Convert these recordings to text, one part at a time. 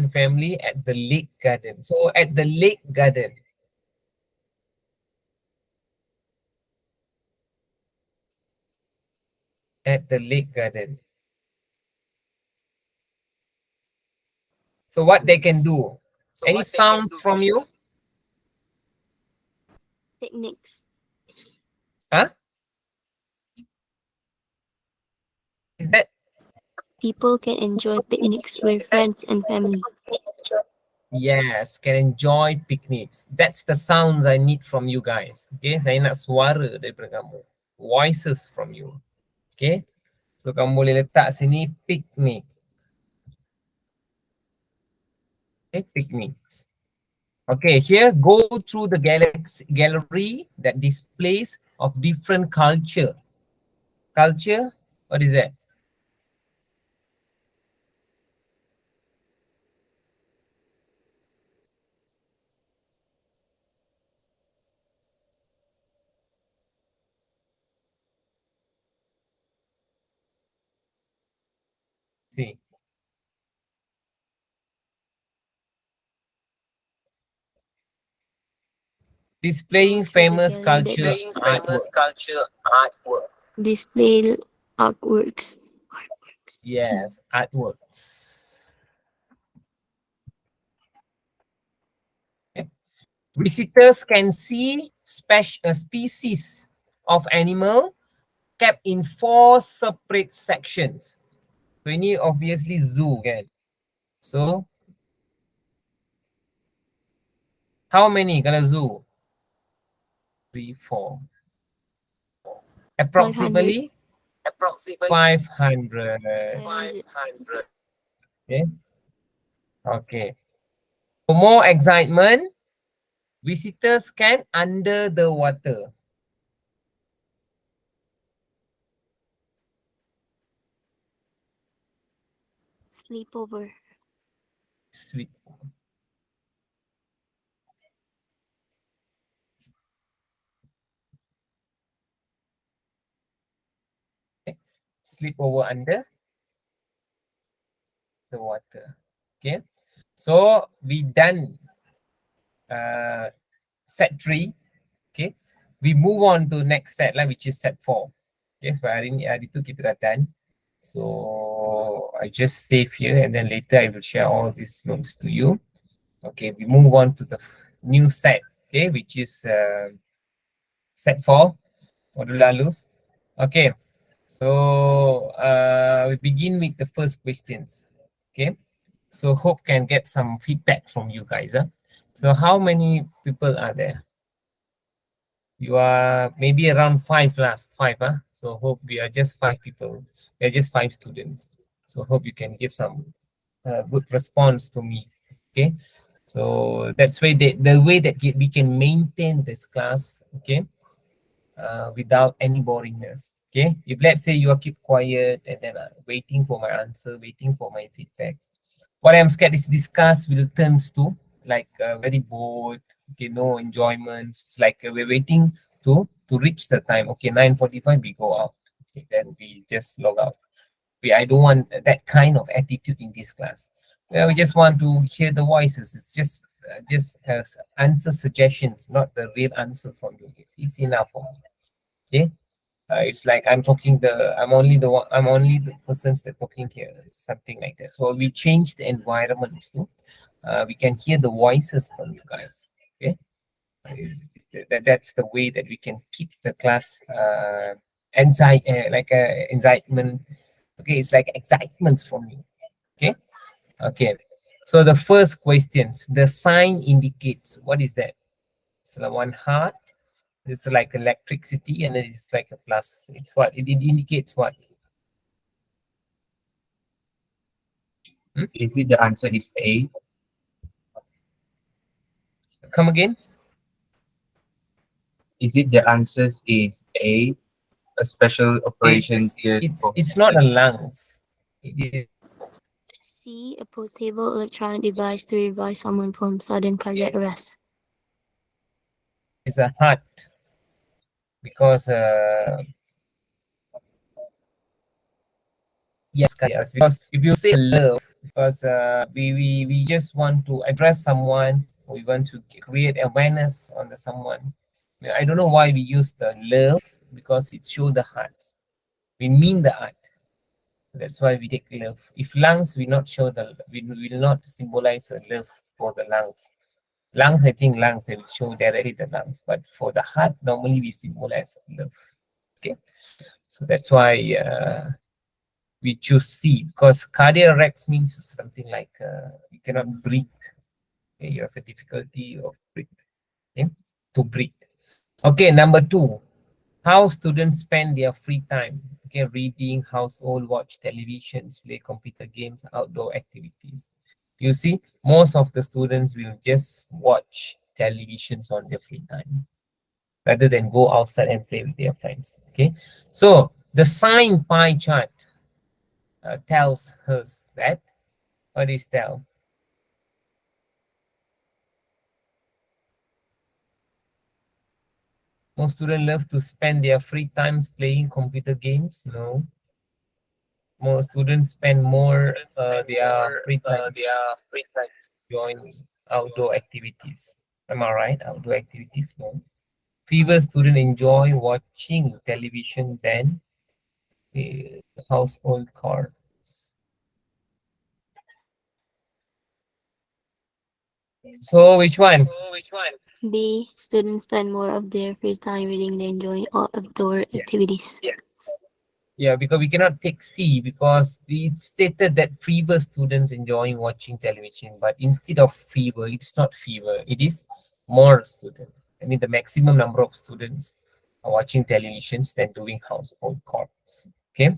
and family at the lake garden. So at the lake garden. At the lake garden. So what they can do? Any sounds from you? Picnics. Huh? Is that? People can enjoy picnics with friends and family. Yes, can enjoy picnics. That's the sounds I need from you guys. Okay, saya nak suara daripada kamu. Voices from you. Okay, so kamu boleh letak sini picnic. Okay, picnics. Okay, here go through the gallery that displays of different culture. Culture, what is that? See. Displaying famous culture artwork. Display artworks. Yes, artworks. Okay. Visitors can see species of animal kept in 4 separate sections. So ini obviously zoo kan. So how many kalau zoo? 3, 4. Approximately 500. Okay. Okay. For more excitement, visitors can under the water. Sleepover. Sleep. Okay. Sleep over under the water. Okay. So we done set 3. Okay. We move on to next set lah, which is set 4. Okay. So hari tu kita dah done. So I just save here and then later I will share all these notes to you. Okay, we move on to the new set, okay, which is set 4, modul lalus. Okay, so we begin with the first questions. Okay, so hope can get some feedback from you guys. So how many people are there? You are maybe around 5 last 5. So hope we are just 5 people. We are just 5 students. So hope you can give some good response to me. Okay. So that's why the way that we can maintain this class, okay, without any boringness. Okay, if let's say you are keep quiet and then waiting for my answer, waiting for my feedback, what I'm scared is this class will turns to like very bored. Okay, no enjoyment. It's like we're waiting to reach the time. Okay, 9:45 we go out. Okay, then we just log out. I don't want that kind of attitude in this class. We just want to hear the voices. It's just answer suggestions, not the real answer from you. It's enough for me. Okay. It's like I'm only the persons that talking here. It's something like that. So we change the environment too. We can hear the voices from you guys. Okay. That's the way that we can keep the class excitement. Okay, it's like excitements from you. Okay. Okay. So the first questions, the sign indicates what is that? So one heart. It's like electricity, and it's like a plus. It's what it indicates. What? Is it the answer is A? Come again? Is it the answer is A? A special operation geared for It's not a lungs. It C. A portable electronic device to revive someone from sudden cardiac arrest. is a heart because yes, because if you say love, because we just want to address someone. We want to create awareness on the someone. I don't know why we use the love, because it shows the heart. We mean the heart. That's why we take love. If lungs, we not show the, we will not symbolize the love for the lungs. Lungs, I think lungs, they will show directly the lungs, but for the heart, normally we symbolize love. Okay, so that's why we choose C, because cardiac arrest means something like you cannot breathe. Okay? You have a difficulty of breathe. Okay? To breathe. Okay, number 2, how students spend their free time. Okay, reading, household, watch televisions, play computer games, outdoor activities. You see, most of the students will just watch televisions on their free time rather than go outside and play with their friends. Okay, so the sign pie chart tells us that, what is tell? Most students love to spend their free times playing computer games. No, most students spend more their free times join outdoor activities. Am I right? Outdoor activities. No. Fewer students enjoy watching television than the household chores. So which one? B. Students spend more of their free time reading than enjoying outdoor Yeah. activities. Yeah, because we cannot take C, because it stated that fever students enjoying watching television, but instead of fever, it's not fever, it is more student. I mean, the maximum number of students are watching televisions than doing household chores. Okay,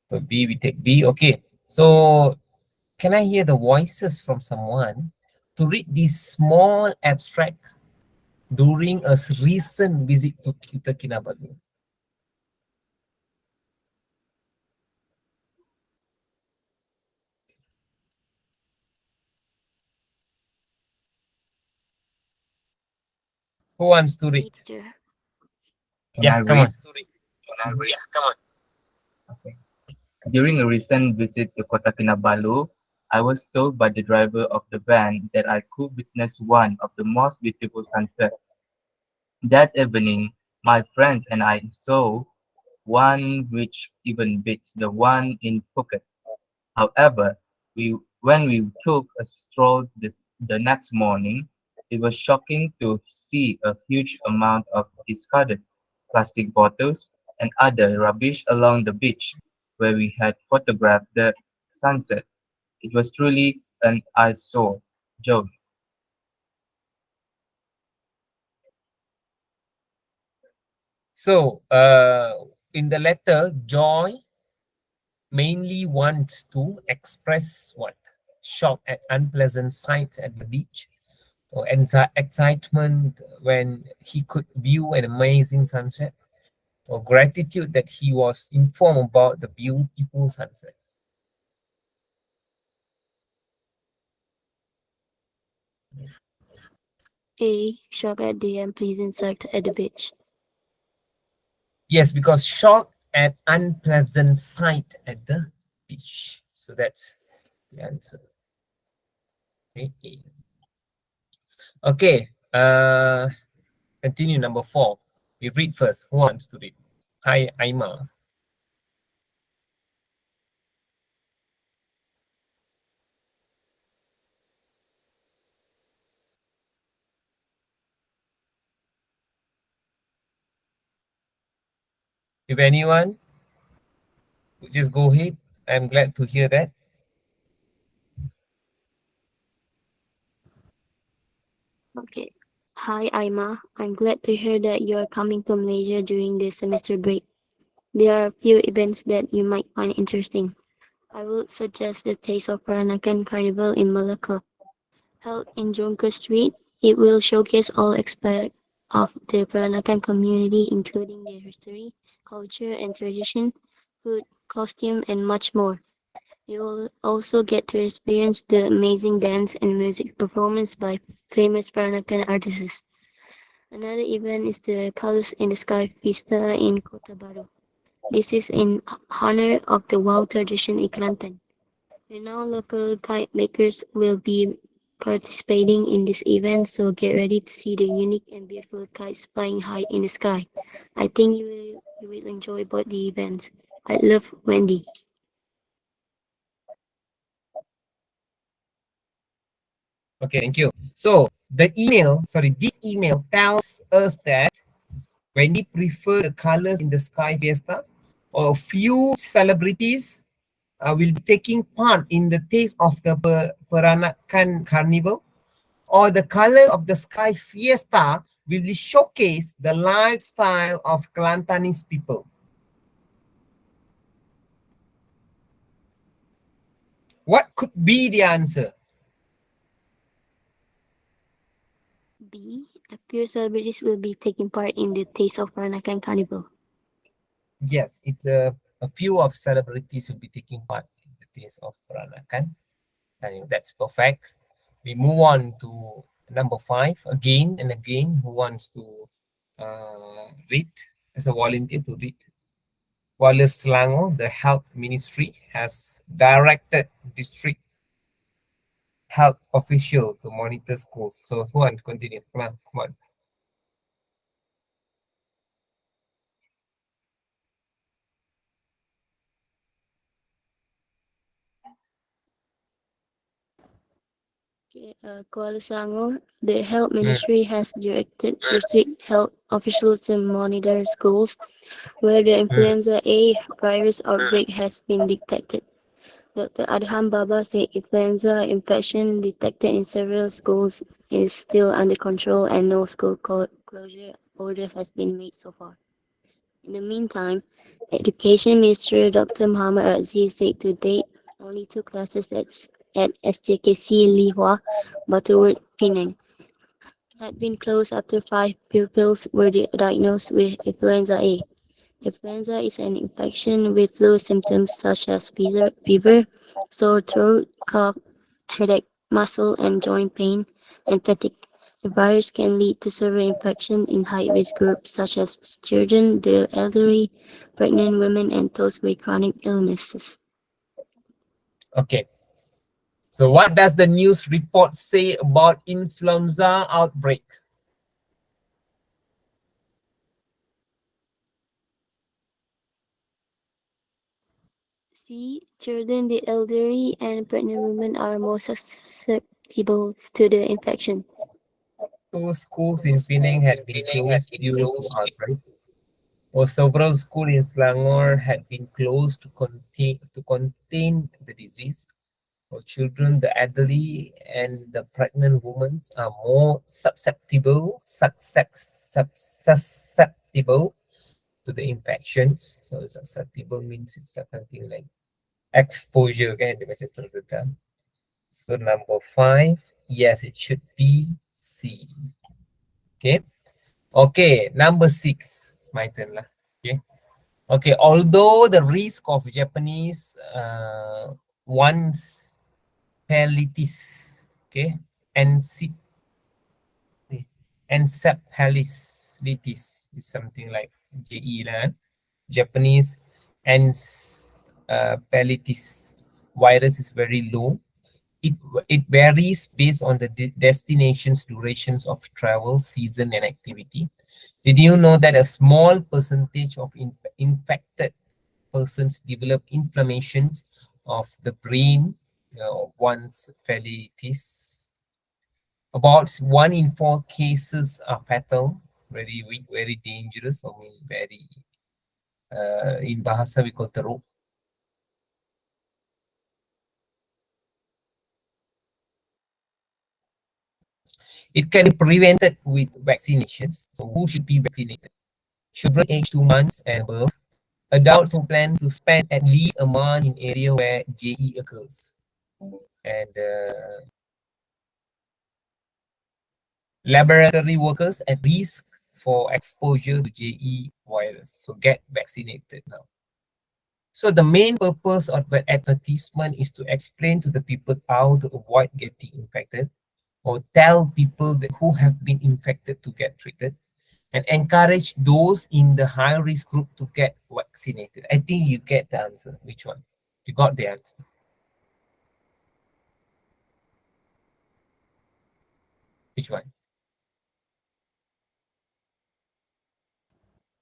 so B, we take B. Okay, so can I hear the voices from someone to read this small abstract during a recent visit to Kita Kinabalu? Who wants to read? Me, teacher. Can Yeah, I come read? on. Okay. During a recent visit to Kota Kinabalu, I was told by the driver of the van that I could witness one of the most beautiful sunsets. That evening, my friends and I saw one which even beats the one in Phuket. However, when we took a stroll the next morning, it was shocking to see a huge amount of discarded plastic bottles and other rubbish along the beach where we had photographed the sunset. It was truly an eyesore, Joe. So, in the letter, Joy mainly wants to express what? Shock at unpleasant sights at the beach, or excitement when he could view an amazing sunset, or gratitude that he was informed about the beautiful sunset. A. Shock at the unpleasant sight at the beach. Yes, because shock at unpleasant sight at the beach. So that's the answer. Okay. Okay. Continue number 4. We read first. Who wants to read? Hi, Aima. If anyone, just go ahead. I'm glad to hear that. Okay. Hi, Aima. I'm glad to hear that you are coming to Malaysia during the semester break. There are a few events that you might find interesting. I would suggest the Taste of Peranakan Carnival in Malacca. Held in Jonker Street, it will showcase all aspects of the Peranakan community, including their history, culture and tradition, food, costume, and much more. You will also get to experience the amazing dance and music performance by famous Peranakan artists. Another event is the Colors in the Sky Fiesta in Kota Baru. This is in honor of the wow tradition in Kelantan. Renowned local kite makers will be participating in this event, so get ready to see the unique and beautiful kites flying high in the sky. I think you will enjoy both the events. I love Wendy. Okay, thank you. So this email tells us that Wendy prefer the colors in the sky fiesta, or a few celebrities will be taking part in the taste of the Peranakan Carnival, or the color of the sky fiesta will be showcase the lifestyle of Kelantanese people. What could be the answer? B. A few celebrities will be taking part in the Taste of Peranakan Carnival. Yes, it's a few of celebrities will be taking part in the taste of Peranakan. And that's perfect. We move on to number 5 again and again. Who wants to read as a volunteer to read? Wallace Selangor, the health ministry, has directed district health official to monitor schools. So who want to continue? Come on. Okay, Kuala Selangor, the Health Mm, Ministry has directed district health officials to monitor schools where the mm. influenza A virus outbreak has been detected. Dr. Adham Baba said influenza infection detected in several schools is still under control and no school closure order has been made so far. In the meantime, Education Minister Dr. Muhammad Razi said to date only 2 classes at SJKC Lihua, Butterworth, Penang had been closed after 5 pupils were diagnosed with influenza A. Influenza is an infection with flu symptoms such as fever, sore throat, cough, headache, muscle and joint pain, and fatigue. The virus can lead to severe infection in high-risk groups such as children, the elderly, pregnant women, and those with chronic illnesses. Okay. So what does the news report say about influenza outbreak? C. Children, the elderly, and pregnant women are more susceptible to the infection. Two schools in Penang had been closed due to outbreak, or several schools in Selangor had been closed to contain the disease. For children, the elderly, and the pregnant women are more susceptible to the infections. So susceptible means it's like something like exposure, kan? Dia macam terdedah. So number 5, yes, it should be C. Okay. Okay, number 6. It's my turn lah. Okay. Okay, although the risk of Japanese once encephalitis, okay, encephalitis is something like JE lah. Japanese encephalitis virus is very low. It varies based on the destination's durations of travel, season, and activity. Did you know that a small percentage of infected persons develop inflammations of the brain once encephalitis? About 1 in 4 cases are fatal, very weak, very dangerous, I mean very, in Bahasa we call teruk. It can be prevented with vaccinations. So who should be vaccinated? Children aged 2 months and above. Adults who plan to spend at least a month in area where JE occurs. And laboratory workers at risk for exposure to JE virus. So get vaccinated now. So the main purpose of the advertisement is to explain to the people how to avoid getting infected, or tell people that who have been infected to get treated, and encourage those in the high risk group to get vaccinated. I think you get the answer. Which one? You got the answer. Which one?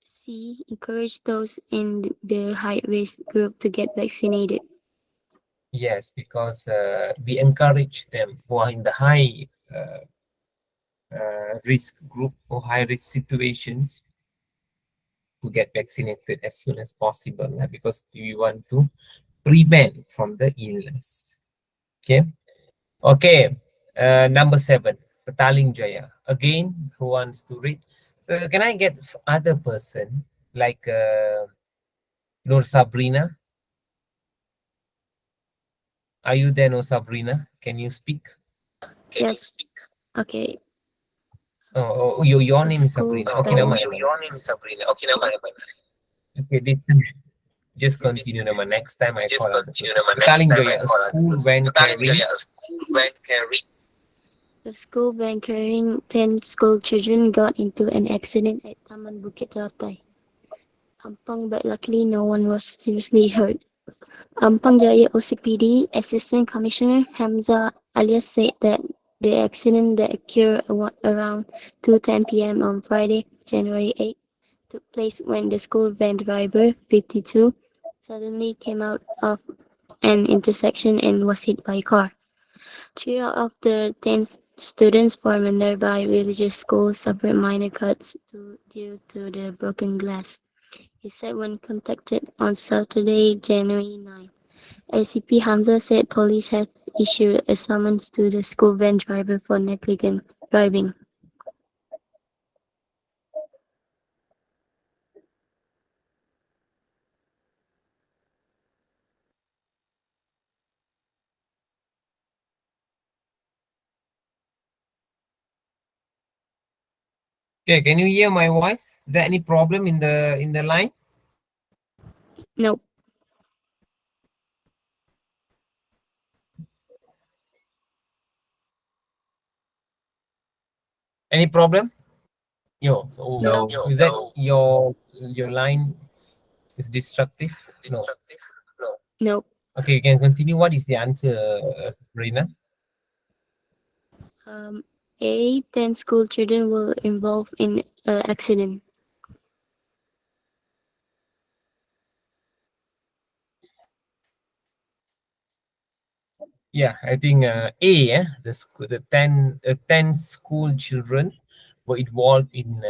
C. Encourage those in the high risk group to get vaccinated. Yes, because we encourage them who are in the high risk group or high risk situations to get vaccinated as soon as possible, because we want to prevent from the illness. Okay. Okay. Number 7, Petaling Jaya. Again, who wants to read? So can I get other person like Nur Sabrina? Are you there, Nur Sabrina? Can you speak? Yes. Okay. Oh, your A name is school Sabrina. Okay, bank. nama. Your name is Sabrina. Okay, nama. Okay, this time just continue nama. Next time I call other persons. Petaling Jaya, a school van carrying. A school van carrying 10 school children got into an accident at Taman Bukit Telatai, Ampang, but luckily no one was seriously hurt. Ampang Jaya OCPD Assistant Commissioner Hamza Alias said that the accident that occurred around 2:10 p.m. on Friday, January 8, took place when the school van driver, 52, suddenly came out of an intersection and was hit by a car. 3 out of the 10 students from a nearby religious school suffered minor cuts due to the broken glass, he said when contacted on Saturday, January 9. ACP Hamza said police have issued a summons to the school van driver for negligent driving. Okay, can you hear my voice? Is there any problem in the line? Nope. Any problem? Yo, so No. is that your line is destructive? No. Nope. Okay, you can continue. What is the answer, Sabrina? Um, 10 school children were involved in an accident. Yeah, I think the 10 school children were involved in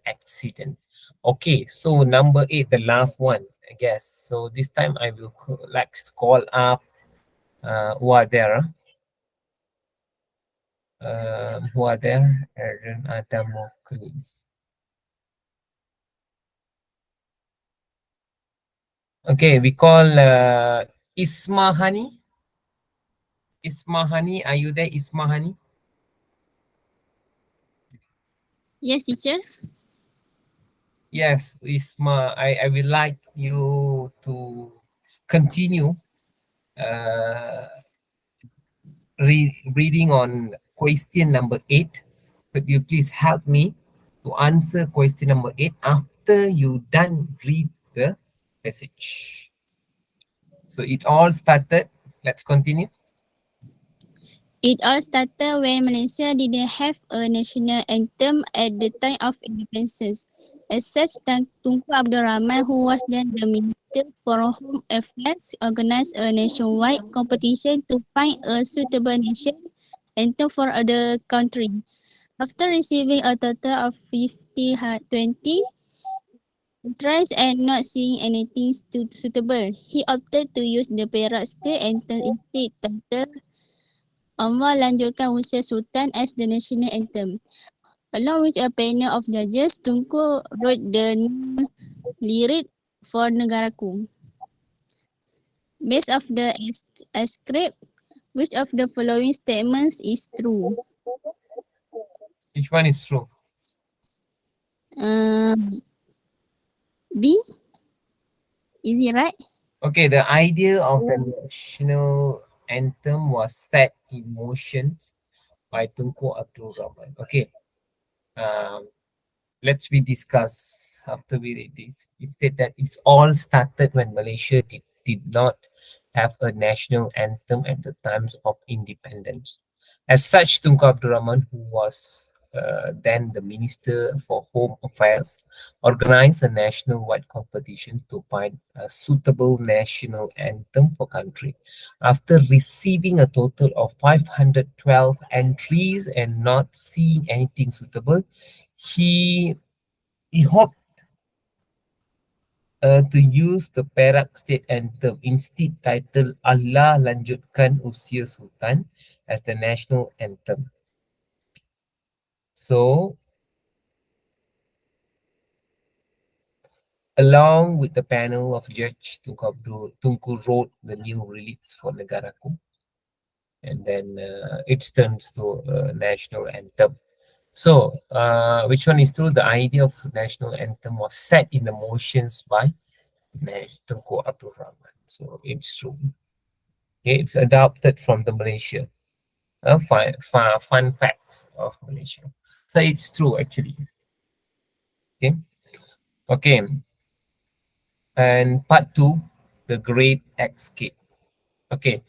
accident. Okay, so number 8, the last one, I guess. So this time I will like to call up who are there. Who are there? Aaron Adamoklis. Okay, we call Ismahani. Ismahani, are you there, Ismahani? Yes, teacher. Yes, Isma, I will like you to continue uh, reading on question number 8. Could you please help me to answer question number 8 after you done read the passage? So it all started. Let's continue. It all started when Malaysia didn't have a national anthem at the time of independence. As such, Tunku Abdul Rahman, who was then the Minister for Home Affairs, organized a nationwide competition to find a suitable nation anthem for other country. After receiving a total of 20 tries and not seeing anything suitable, he opted to use the Perak State anthem instead, titled Anwar lanjutkan usia Sultan as the national anthem. Along with a panel of judges, Tunku wrote the lyric for Negaraku. Based of the script, which of the following statements is true? Which one is true? Uh, B. Is it right? Okay, the idea of the national anthem was set in motion by Tunku Abdul Rahman. Okay, um, let's we discuss after we read this. It said that it's all started when Malaysia did not have a national anthem at the times of independence. As such, Tunku Abdul Rahman, who was then the Minister for Home Affairs, organized a national-wide competition to find a suitable national anthem for country. After receiving a total of 512 entries and not seeing anything suitable, he he hoped to use the Perak state anthem instead titled Allah Lanjutkan Usia Sultan as the national anthem. So, along with the panel of Judge Tunku wrote the new release for Negaraku, and then it turns to national anthem. So, which one is true? The idea of national anthem was set in the motions by Tunku Abdul Rahman. So, it's true. Okay, it's adopted from the Malaysia. Fun facts of Malaysia. So, it's true actually. Okay. Okay. And part two, the Great Escape. Okay,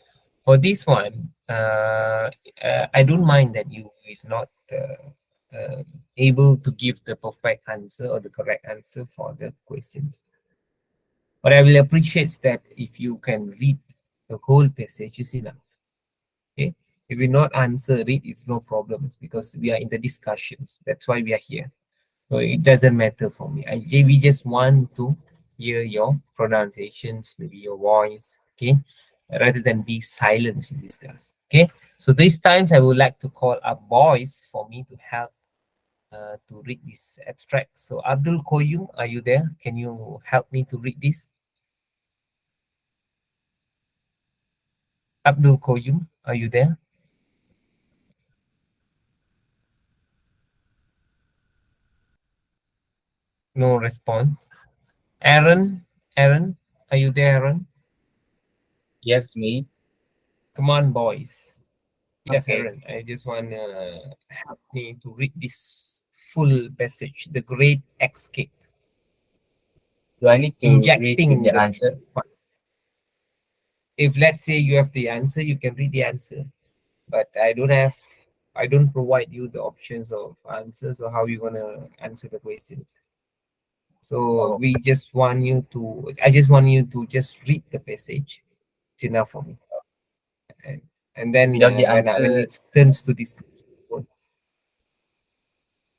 for this one, I don't mind that you is not able to give the perfect answer or the correct answer for the questions. But I will appreciate that if you can read the whole passage is enough. Okay, if you not answer it, it's no problems because we are in the discussions. That's why we are here. So it doesn't matter for me. We just want to hear your pronunciations, maybe your voice, okay, rather than be silent in this class. Okay. So these times I would like to call up boys for me to help to read this abstract. So Abdul Koyum, are you there? Can you help me to read this? Abdul Koyum, are you there? No response. Aaron, are you there, Aaron? Yes, me. Come on, boys. Yes, Okay. Aaron. I just want help me to read this full passage. The Great Escape. Do I need to read with Injecting the the answer? if let's say you have the answer, you can read the answer. But I don't provide you the options of answers or how you're gonna answer the questions. So Oh, we just want you to I just want you to just read the passage. It's enough for me. And, and then without the when answer, it turns to discussion,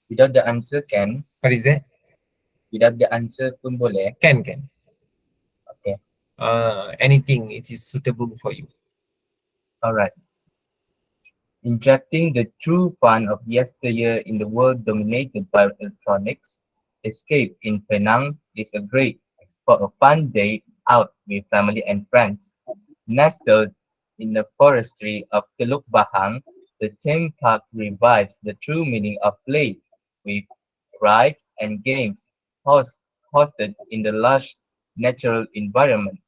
without the answer can, what is that? without the answer pun boleh. Can. Okay. Anything it is suitable for you. All right. Injecting the true fun of yesteryear in the world dominated by electronics, escape in Penang is a great for a fun day out with family and friends. Nestled in the forestry of Teluk Bahang, the theme park revives the true meaning of play with rides and games hosted in the lush natural environment,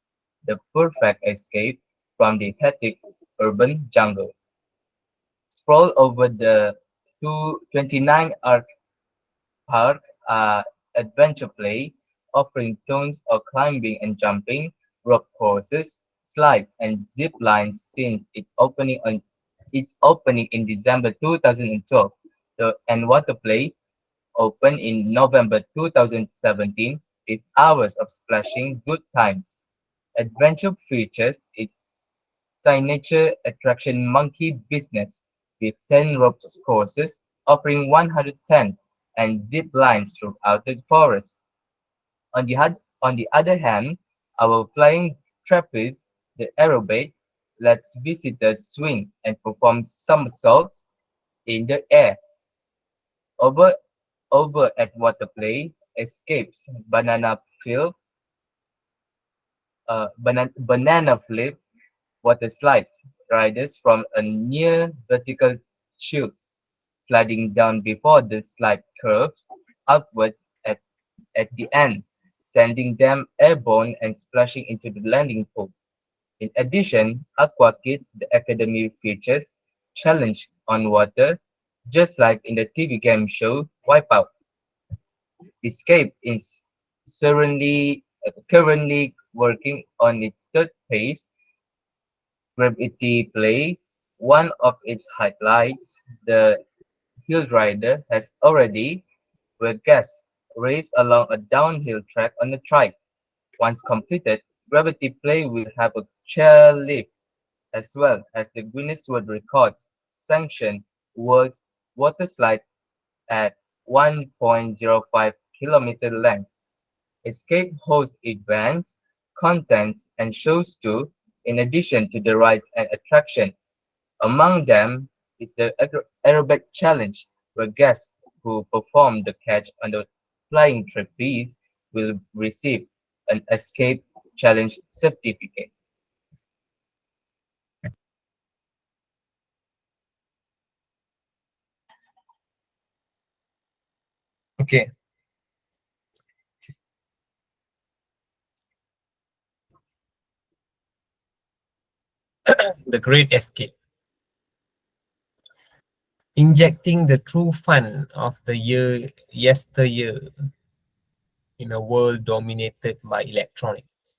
the perfect escape from the hectic urban jungle. Stroll over the 229 Arc Park adventure play, offering tons of climbing and jumping, rock courses, slides, and zip lines since its opening in December 2012. And Water Play opened in November 2017 with hours of splashing good times. Adventure features its signature attraction Monkey Business with 10 ropes courses offering 110 and zip lines throughout the forest. On the other hand, our flying trapeze, the aerobate, lets visitors swing and perform somersaults in the air. Over over at Waterplay, escapes banana flip water slides riders from a near vertical chute, sliding down before the slide curves upwards at the end, sending them airborne and splashing into the landing pool. In addition, Aqua Kids, the academy features challenge on water, just like in the TV game show Wipeout. Escape is currently working on its third phase, Gravity Play, one of its highlights, the hill rider has already, with guests, raced along a downhill track on a trike. Once completed, Gravity Play will have a chairlift as well as the Guinness World Records sanctioned world's water slide at 1.05 kilometer length. Escape hosts events, contents, and shows too, in addition to the rides and attraction. Among them is the aerobic challenge, where guests who perform the catch on the flying trapeze will receive an escape challenge certificate. Okay. The Great Escape. Injecting the true fun of the yesteryear in a world dominated by electronics.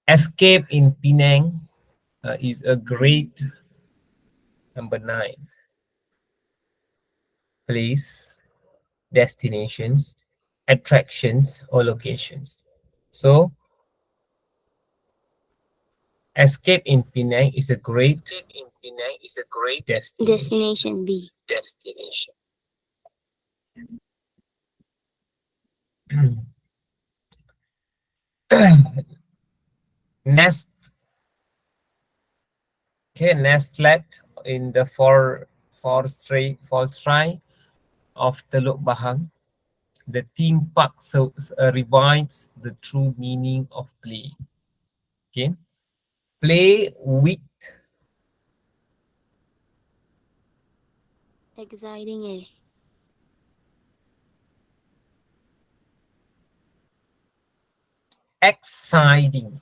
Escape in Penang is a great number 9 place, destinations, attractions, or locations. So, Escape in Penang is a great destination. Destination B. Nest, nestlet in the forestry of Teluk Bahang. The theme park revives the true meaning of play. Okay, play with Exciting A. exciting.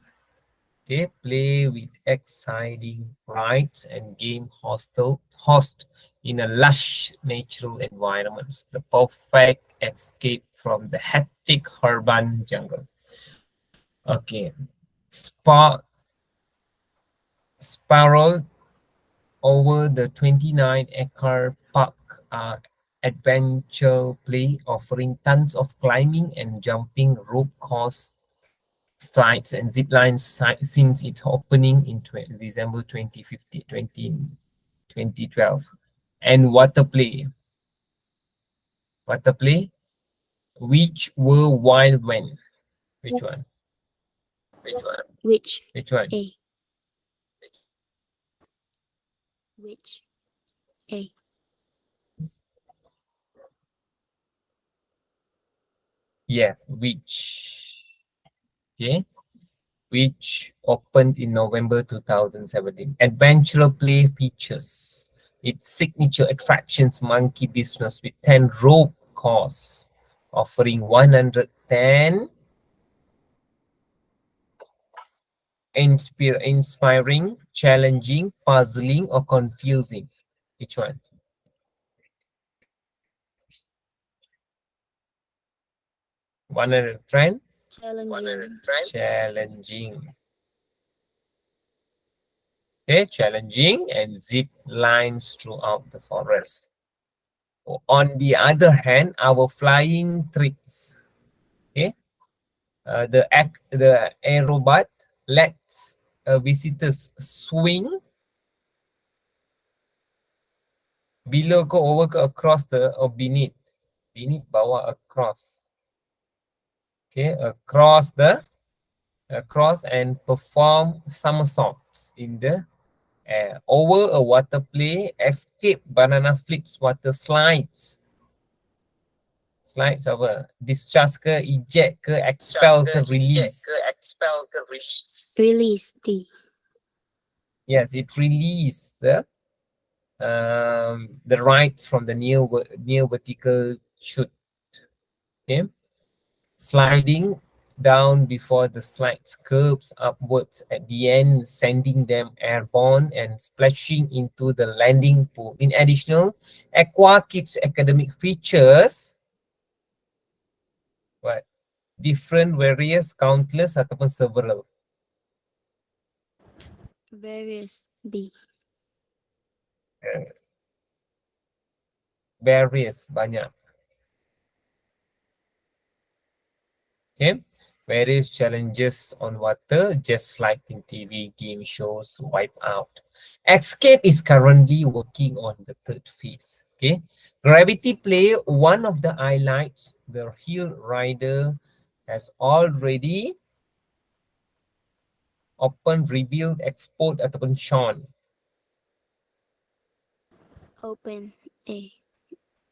Okay, play with exciting rides and game host in a lush natural environments. The perfect escape from the hectic urban jungle. Okay, spiral over the 29-acre park adventure play offering tons of climbing and jumping rope course slides and zip lines since its opening in December 2012. And water play, which were wild when? Which one? Which Which one? A. Which A. Yes, which. Okay, which opened in November 2017. Adventure play features its signature attractions monkey business with 10 rope course offering 110 inspiring, challenging, puzzling, or confusing. Which one? 110 challenging. challenging. Okay, challenging and zip lines throughout the forest. On the other hand, our flying trips, okay, the aerobat lets visitors swing below ke over ke across the or beneath bawah across, okay, across and perform somersaults in the air over a water play, escape banana flips, water slides apa, discharge ke, eject ke, expel ke, release. Release D. Yes, it release the rights from the near vertical chute. Okay, sliding down before the slides curves upwards at the end, sending them airborne and splashing into the landing pool. In additional, Aqua Kids academic features what? Different, various, countless, ataupun several. Various B. Various, banyak. Okay, various challenges on water, just like in TV game shows Wipe Out. Escape is currently working on the third phase. Okay, gravity play, one of the highlights. The hill rider has already open, revealed, exposed ataupun shown. Open. A.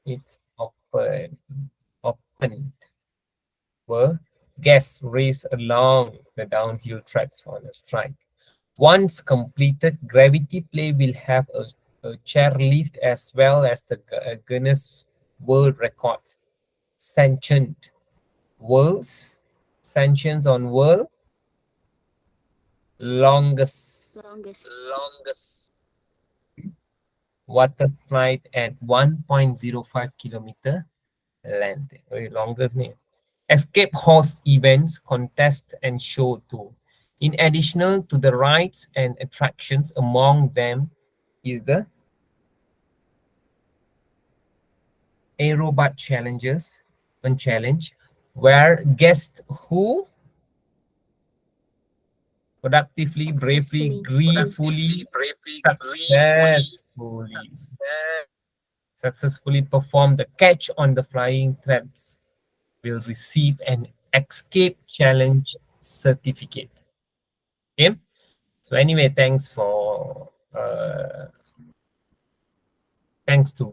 It's opened. Were guests race along the downhill tracks on a strike. Once completed, gravity play will have a chairlift as well as the Guinness World Records. Sanctioned worlds, sanctions on world longest Longest. water slide at 1.05 kilometer length. Very longest ni. Escape horse events, contest and show too. In addition to the rides and attractions, among them is the aerobat challenges and challenge, where guests who productively, bravely, successfully perform the catch on the flying traps will receive an escape challenge certificate. Okay. So anyway, thanks to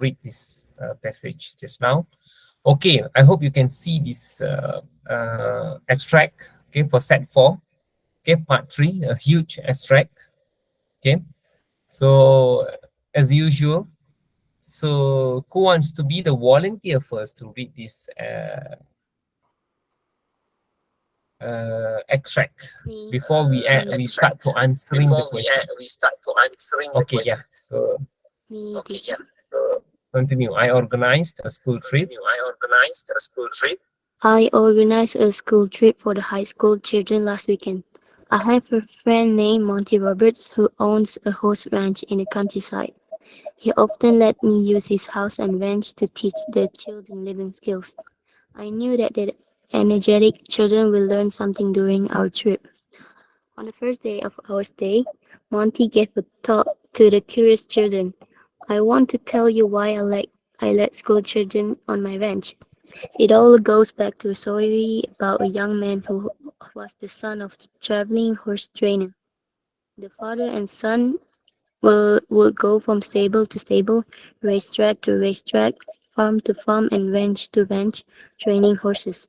read this passage just now. Okay, I hope you can see this extract. Okay, for set 4. Okay, part 3, a huge extract. Okay, so as usual, so who wants to be the volunteer first to read this extract Me. before we start to answering the questions? Okay, yeah. So Me, teacher. continue. I organized a school trip. I organized a school trip for the high school children last weekend. I have a friend named Monty Roberts who owns a horse ranch in the countryside. He often let me use his house and ranch to teach the children living skills. I knew that the energetic children will learn something during our trip. On the first day of our stay, Monty gave a talk to the curious children. I want to tell you why I let school children on my ranch. It all goes back to a story about a young man who was the son of a traveling horse trainer. The father and son would go from stable to stable, racetrack to racetrack, farm to farm, and ranch to ranch, training horses.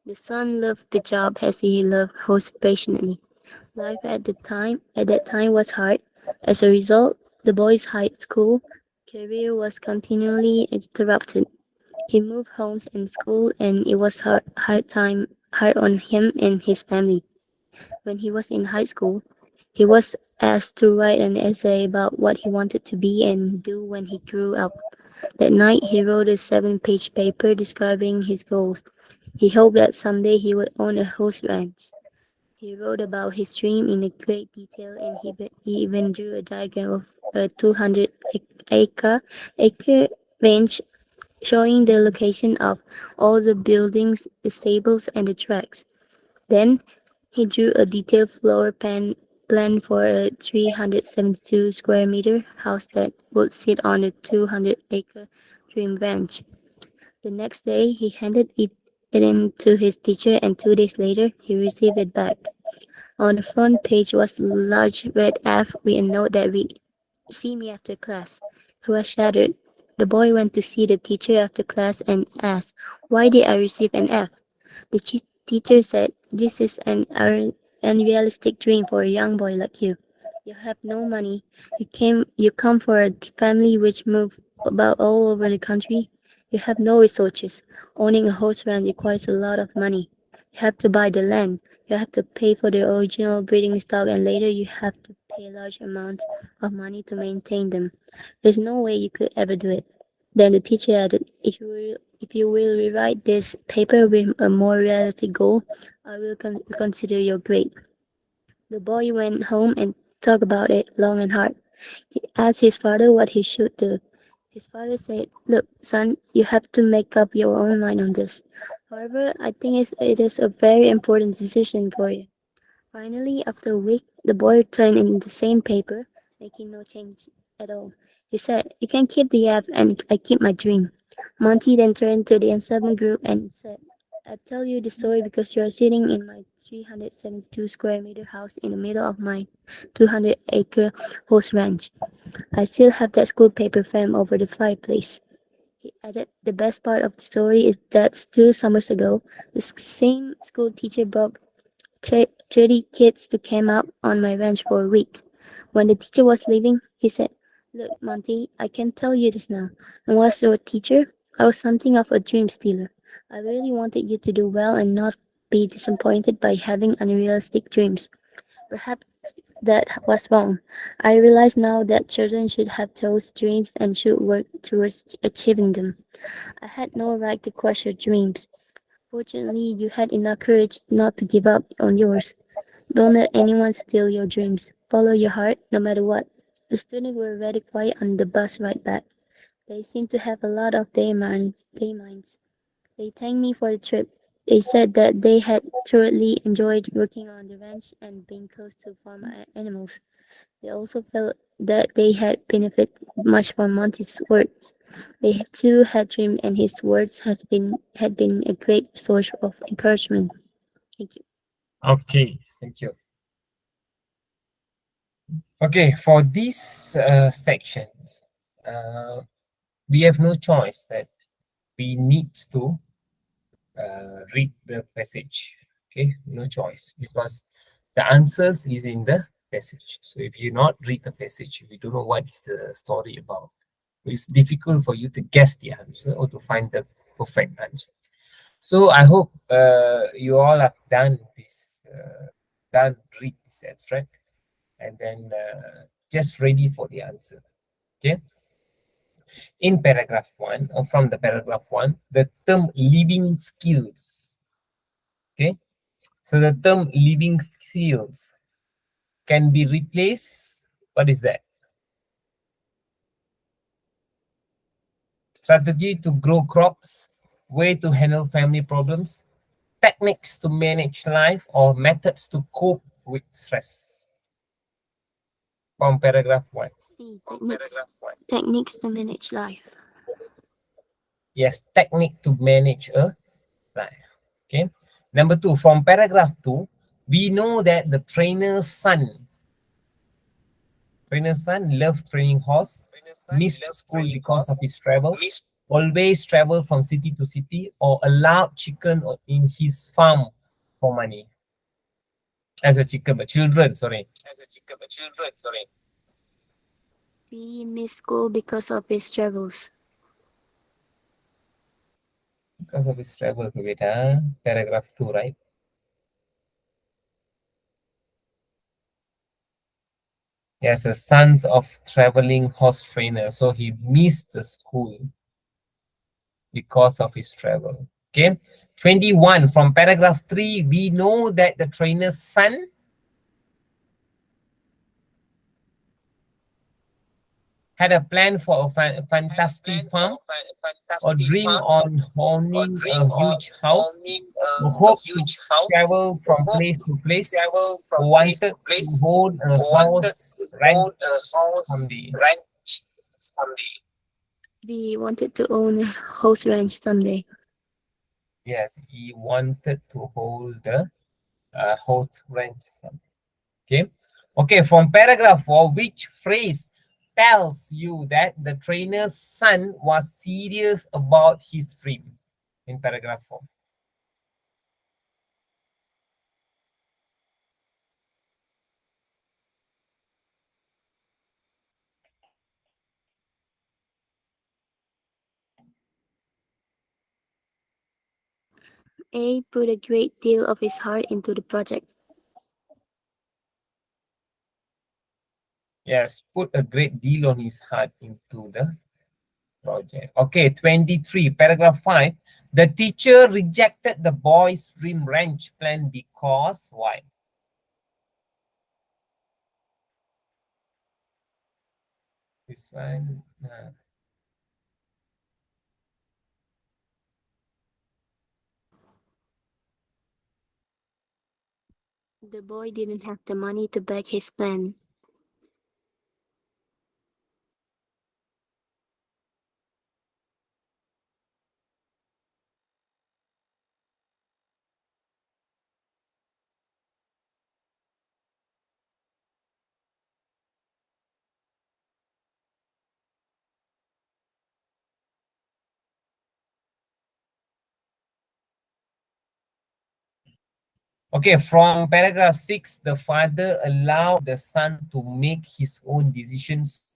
The son loved the job as he loved horse passionately. Life at that time was hard. As a result, the boy's high school career was continually interrupted. He moved homes and school, and it was hard on him and his family. When he was in high school, he was asked to write an essay about what he wanted to be and do when he grew up. That night, he wrote a 7-page paper describing his goals. He hoped that someday he would own a horse ranch. He wrote about his dream in a great detail, and he even drew a diagram of a 200 acre ranch showing the location of all the buildings, the stables, and the tracks. Then he drew a detailed plan for a 372 square meter house that would sit on a 200-acre dream ranch. The next day, he handed it in to his teacher, and 2 days later, he received it back. On the front page was a large red F with a note that read, "See me after class." He was shattered. The boy went to see the teacher after class and asked, "Why did I receive an F?" The teacher said, "This is an unrealistic dream for a young boy like you. You have no money. You come from a family which moved about all over the country. You have no resources. Owning a horse ranch requires a lot of money. You have to buy the land. You have to pay for the original breeding stock, and later you have to pay large amounts of money to maintain them. There's no way you could ever do it." Then the teacher added, if you will rewrite this paper with a more realistic goal, I will consider your grade." The boy went home and talked about it long and hard. He asked his father what he should do. His father said, "Look, son, you have to make up your own mind on this. However, I think it is a very important decision for you." Finally, after a week, the boy turned in the same paper, making no change at all. He said, "You can keep the F and I keep my dream." Monty then turned to the ensemble group and said, "I tell you this story because you are sitting in my 372 square meter house in the middle of my 200-acre horse ranch. I still have that school paper frame over the fireplace." He added, "The best part of the story is that 2 summers ago, the same school teacher brought 30 kids to camp out on my ranch for a week. When the teacher was leaving, he said, 'Look, Monty, I can tell you this now. I was your teacher. I was something of a dream stealer. I really wanted you to do well and not be disappointed by having unrealistic dreams. Perhaps that was wrong. I realize now that children should have those dreams and should work towards achieving them. I had no right to crush your dreams. Fortunately, you had enough courage not to give up on yours. Don't let anyone steal your dreams. Follow your heart, no matter what." The students were very quiet on the bus ride back. They seemed to have a lot of day minds. They thanked me for the trip. They said that they had thoroughly enjoyed working on the ranch and being close to farm animals. They also felt that they had benefited much from Monty's words. They too had dreamed, and his words had been a great source of encouragement. Thank you. Okay, thank you. Okay, for these sections, we have no choice that we need to read the passage. Okay, no choice, because the answers is in the passage. So if you not read the passage, we don't know what is the story about. It's difficult for you to guess the answer or to find the perfect answer. So I hope you all have done this, read this abstract, and then just ready for the answer. Okay. In paragraph 1, or from the paragraph 1, the term living skills. Okay. So the term living skills can be replaced. What is that? Strategy to grow crops, way to handle family problems, techniques to manage life, or methods to cope with stress. From paragraph 1. C. Techniques to manage life. Yes, technique to manage a life. Okay. Number 2, from paragraph 2, we know that the trainer's son loved training horse, missed school because of his travel, always travel from city to city, or allowed chicken in his farm for money. As a chicken, but children, sorry. B. Missed school because of his travels. Because of his travel, beta. Paragraph 2, right? Yes, a sons of traveling horse trainer. So he missed the school because of his travel. Okay. 21, from paragraph 3, we know that the trainer's son had a plan for a fantastic farm, or dream on owning a huge house, who hoped to travel from place to place, who wanted to hold a horse ranch someday. B. Wanted to own a horse ranch someday. Yes, he wanted to hold a horse ranch someday. Okay. Okay, from paragraph 4, which phrase tells you that the trainer's son was serious about his dream? In paragraph 4. A. Put a great deal of his heart into the project. Yes, put a great deal on his heart into the project. Okay, 23, paragraph 5. The teacher rejected the boy's dream ranch plan because why? this one. The boy didn't have the money to back his plan. Okay, from paragraph 6, the father allowed the son to make his own decisions.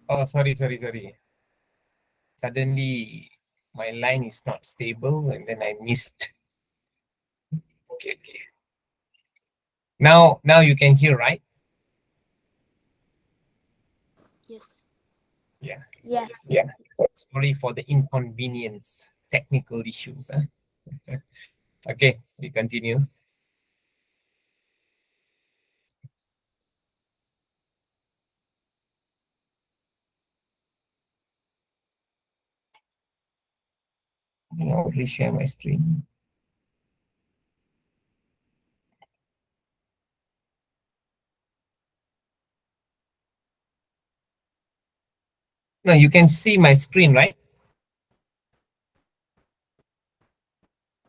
Oh, sorry. Suddenly, my line is not stable, and then I missed. Okay. Now you can hear, right? Yes. Yeah. Yes. Sorry for the inconvenience, technical issues. Okay, we continue. I think I'll reshare my screen. No, you can see my screen, right?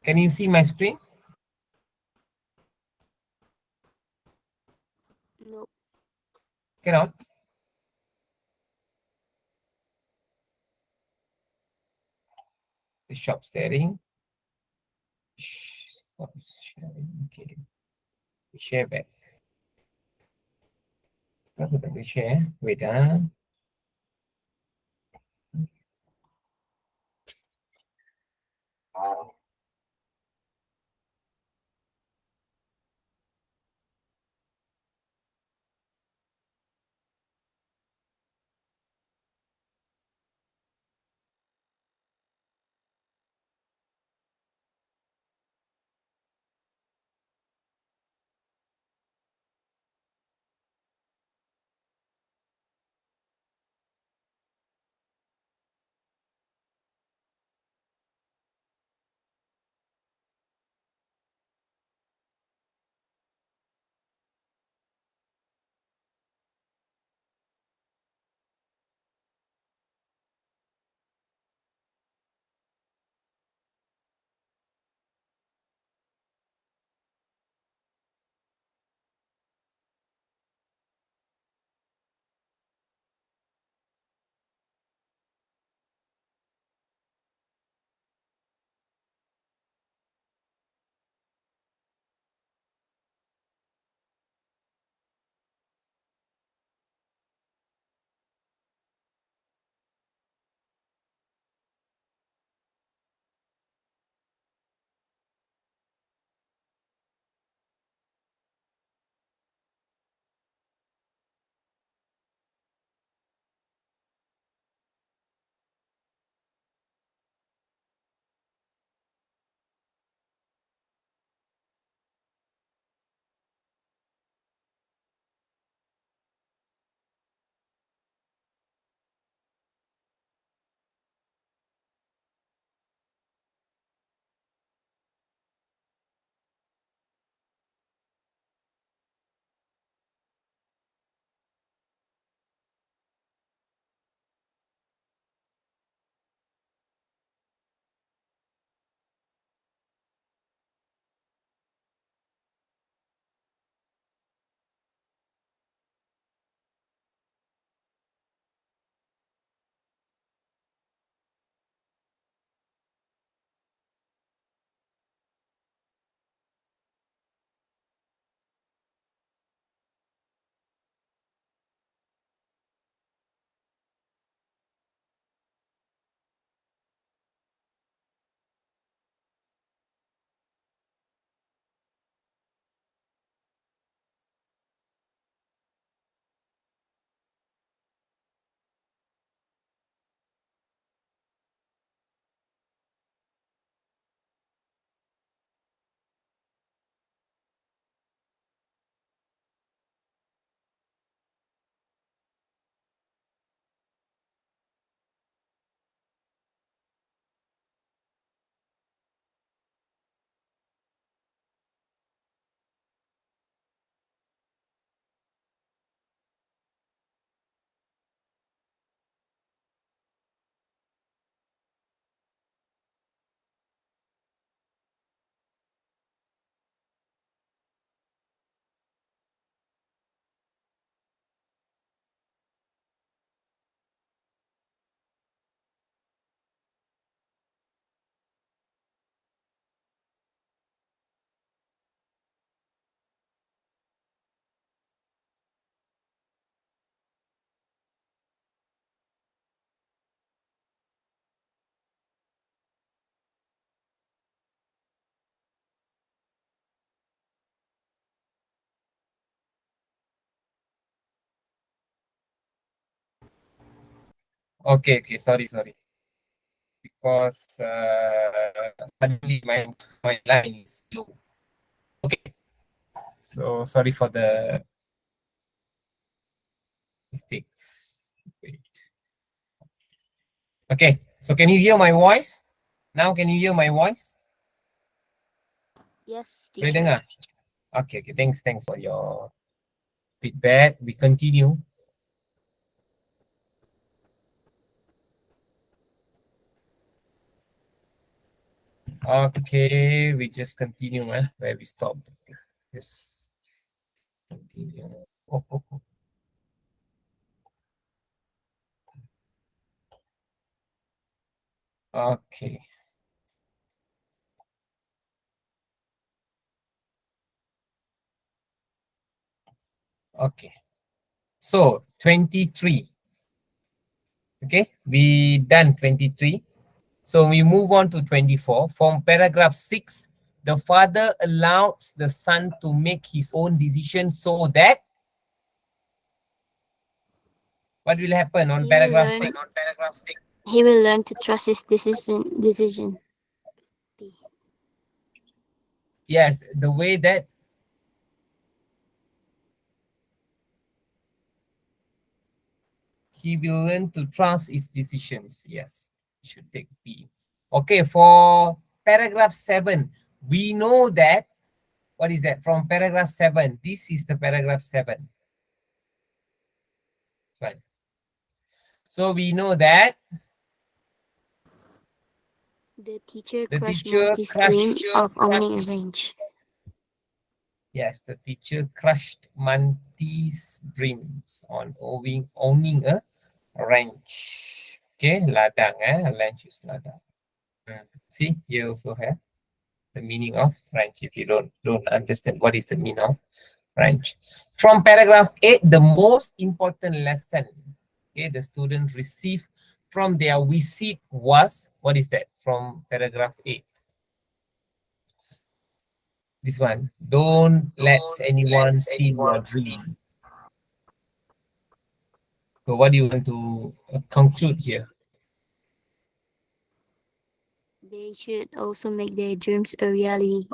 Can you see my screen? No. Cannot. The shop setting. Stop sharing. Okay. Share back. Apa tak boleh share? Wait. Okay, sorry. Because suddenly my line is low. Okay, so sorry for the mistakes. Wait. Okay, so can you hear my voice? Now can you hear my voice? Yes, Boleh teacher. dengar? Okay, thanks for your feedback. We continue. Okay, we just continue where we stopped. Yes. Continue. Oh. Okay. Okay. So 23. Okay, we done 23. So we move on to 24. From paragraph 6, the father allows the son to make his own decision so that what will happen on He will paragraph learn. 6? He will learn to trust his decision. B. Yes, the way that he will learn to trust his decisions. Yes, you should take B. Okay, for paragraph 7, we know that, what is that? From paragraph 7, this is the paragraph 7. Right. So we know that The teacher the crushed teacher Monty's dream crushed, of owning a ranch. yes, the teacher crushed Manti's dreams on owning a ranch. Okay, ladang, ranch is ladang. See, here also have the meaning of ranch. If you don't understand what is the meaning of ranch. From paragraph 8, the most important lesson, okay, the student received from their visit was, what is that? From paragraph 8. This one, don't let anyone steal your dream. So what do you want to conclude here? They should also make their dreams a reality.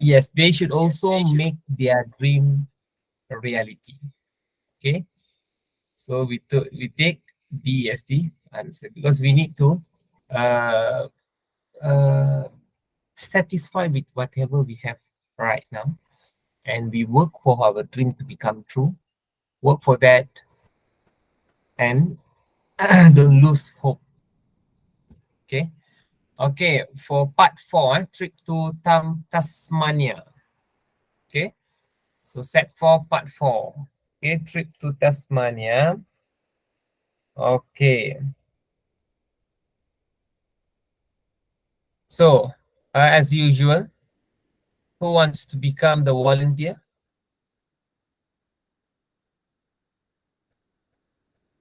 Yes, they should also make their dream a reality. Okay, so we take D as the answer because we need to uh, uh, satisfy with whatever we have right now, and we work for our dream to become true. Work for that, and don't lose hope. Okay. Okay, for part 4, trip to Tasmania. Okay, so set for part 4. Okay, trip to Tasmania. Okay, so as usual, who wants to become the volunteer?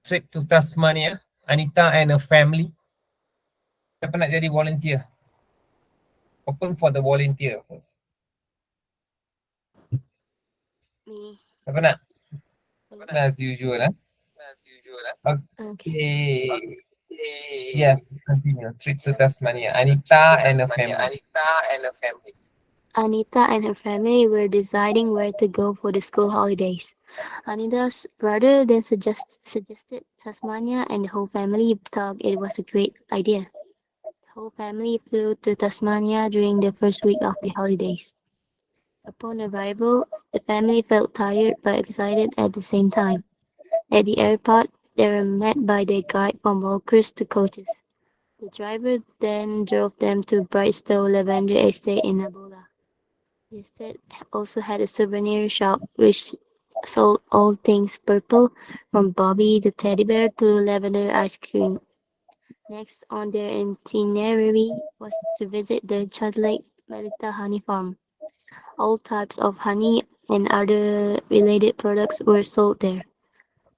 Trip to Tasmania, Anita and her family. Siapa nak jadi volunteer? Open for the volunteer first. Me. Siapa nak? As usual, Okay. Okay. Yes, continue. Trip to Tasmania. Anita and her family. Anita and her family were deciding where to go for the school holidays. Anita's brother then suggested Tasmania, and the whole family thought it was a great idea. The whole family flew to Tasmania during the first week of the holidays. Upon arrival, the family felt tired but excited at the same time. At the airport, they were met by their guide from walkers to coaches. The driver then drove them to Brightstow Lavender Estate in Nabola. The estate also had a souvenir shop which sold all things purple, from Bobby the teddy bear to lavender ice cream. Next on their itinerary was to visit the Chudlake Melita Honey Farm. All types of honey and other related products were sold there.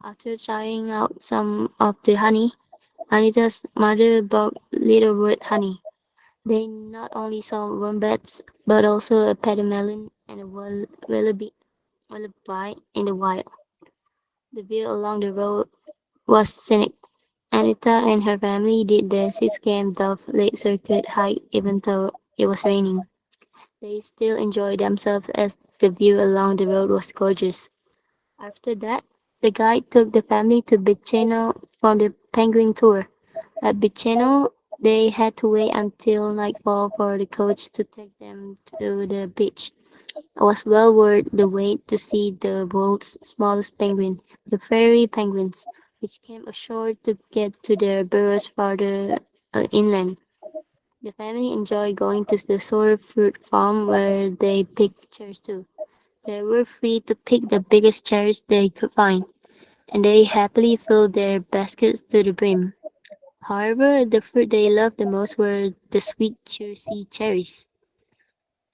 After trying out some of the honey, Anita's mother bought Littlewood honey. They not only saw wombats, but also a petamelon and a wallaby in the wild. The view along the road was scenic. Anita and her family did the 6 km Dove Lake Circuit hike even though it was raining. They still enjoyed themselves as the view along the road was gorgeous. After that, the guide took the family to Biceno for the penguin tour. At Biceno, they had to wait until nightfall for the coach to take them to the beach. It was well worth the wait to see the world's smallest penguin, the fairy penguins, which came ashore to get to their burrows farther inland. The family enjoyed going to the sour fruit farm where they picked cherries too. They were free to pick the biggest cherries they could find, and they happily filled their baskets to the brim. However, the fruit they loved the most were the sweet, juicy cherries.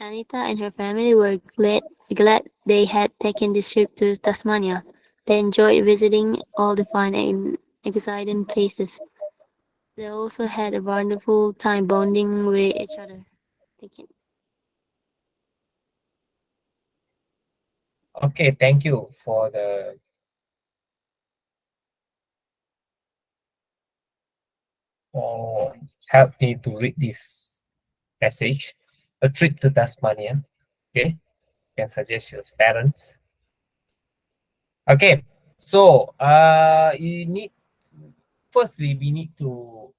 Anita and her family were glad they had taken this trip to Tasmania. They enjoyed visiting all the fun and exciting places. They also had a wonderful time bonding with each other. Thank you. Okay, thank you for the for help me to read this passage. A trip to Tasmania. Okay, you can suggest your parents. Okay, so you need firstly we need to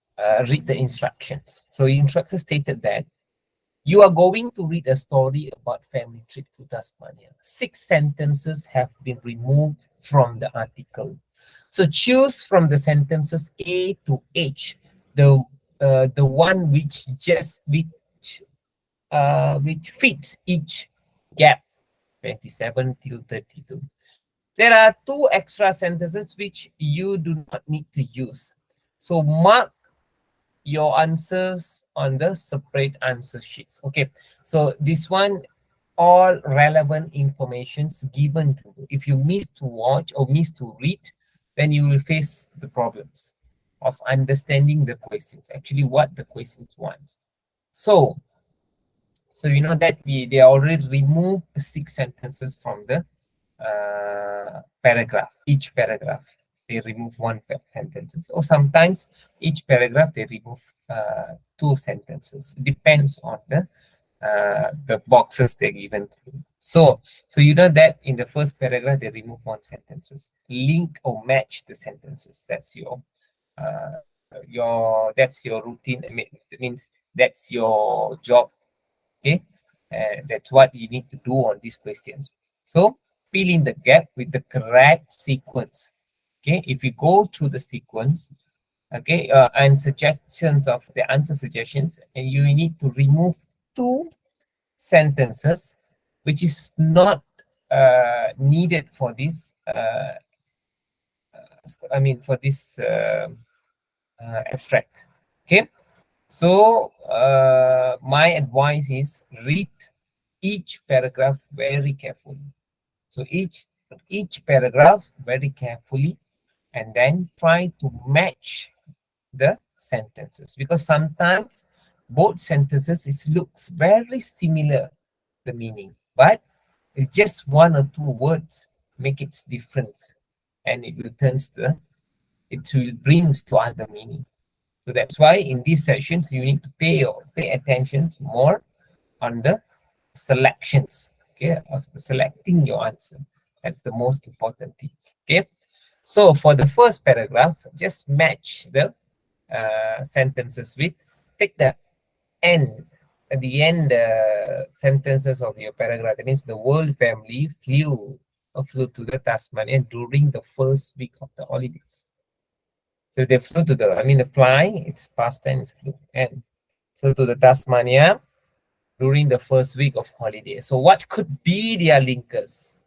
read the instructions. So the instructions stated that you are going to read a story about family trip to Tasmania. 6 sentences have been removed from the article. So choose from the sentences A to H, the one which fits each gap, 27 till 32. There are 2 extra sentences which you do not need to use. So mark your answers on the separate answer sheets. Okay, so this one, all relevant informations given to you. If you miss to watch or miss to read, then you will face the problems of understanding the questions, actually what the questions want. So you know that they already removed 6 sentences from the paragraph. Each paragraph they remove 1 sentences, or sometimes each paragraph they remove 2 sentences. Depends on the boxes they're given to you. So you know that in the first paragraph they remove 1 sentences. Link or match the sentences. That's your routine. I mean, it means that's your job. Okay, that's what you need to do on these questions. So fill in the gap with the correct sequence. Okay, if you go through the sequence, okay, and suggestions of the answer suggestions, and you need to remove 2 sentences which is not needed for this for this abstract. Okay, so my advice is read each paragraph very carefully. So each paragraph very carefully, and then try to match the sentences, because sometimes both sentences looks very similar, the meaning, but it's just 1 or 2 words make it different, and it will brings to other meaning. So that's why in these sessions you need to pay attention more on the selections, okay, of selecting your answer. That's the most important thing. Okay, so for the first paragraph, just match the sentences with, take the end at the end sentences of your paragraph. That means the whole family flew to the Tasmania during the first week of the holidays. So they flew to the fly, it's past tense, flew, and so to the Tasmania during the first week of holiday. So what could be their linkers?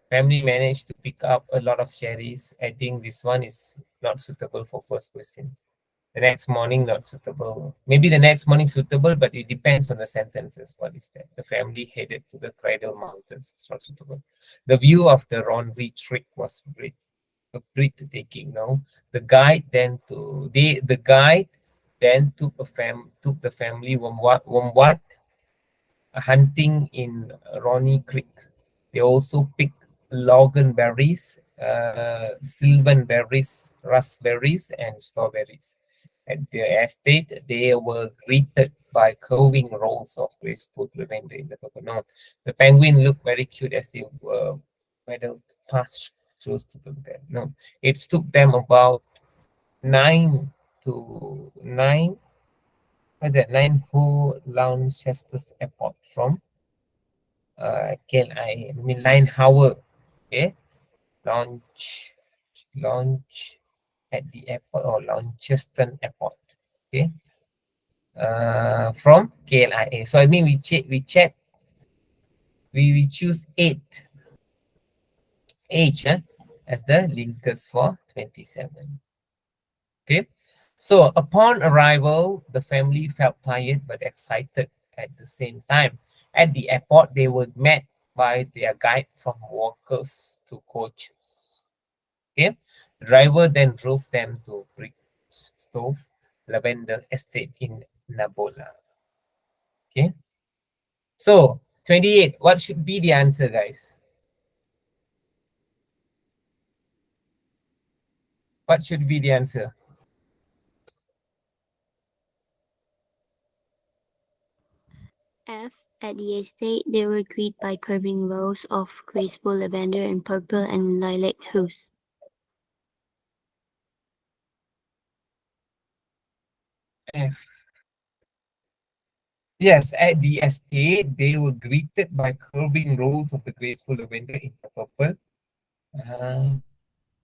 Family managed to pick up a lot of cherries. I think this one is not suitable for first questions. The next morning, not suitable. Maybe the next morning suitable, but it depends on the sentences. What is that? The family headed to the Cradle Mountains. It's not suitable. The view of the Ronry Trick was breathtaking. No, the guide then took the family wombat hunting in Ronny Creek. They also picked logan berries sylvan berries, raspberries, and strawberries. At the estate, they were greeted by curving rows of graceful lavender in the coconut. The penguin looked very cute as they paddled past close to them. No, it took them about 9 whole Launceston's airport from KLI. I mean 9 hour. Okay, launch at the airport or Launceston Airport. Okay, from KLIA. So I mean we choose 8H as the linkers for 27. Okay. So upon arrival, the family felt tired but excited at the same time. At the airport, they were met by their guide from walkers to coaches. Okay. The driver then drove them to Brick Stove Lavender Estate in Nabola. Okay. So 28, what should be the answer, guys? What should be the answer? F. At the estate, they were greeted by curving rows of graceful lavender and purple and lilac hues. F. Yes, at the estate, they were greeted by curving rows of the graceful lavender in the purple.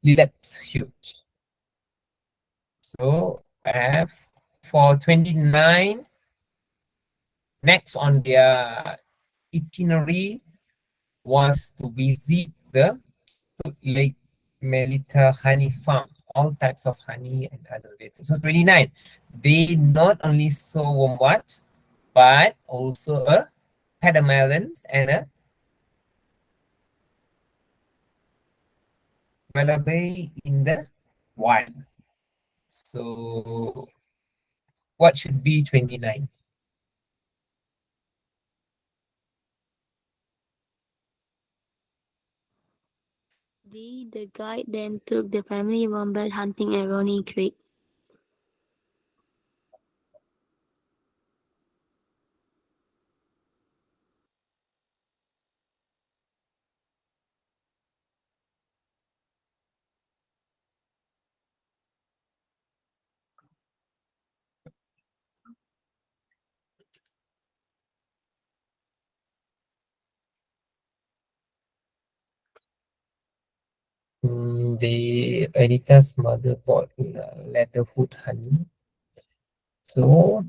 That's huge. So F. For 29, next on their itinerary was to visit the Lake Melita honey farm, all types of honey and other data. So 29, they not only saw wombats, but also a catamarans and a wallaby in the wild. So what should be 29? D. The guide then took the family wombat hunting at Ronnie Creek. The Anita's mother bought leatherwood honey. So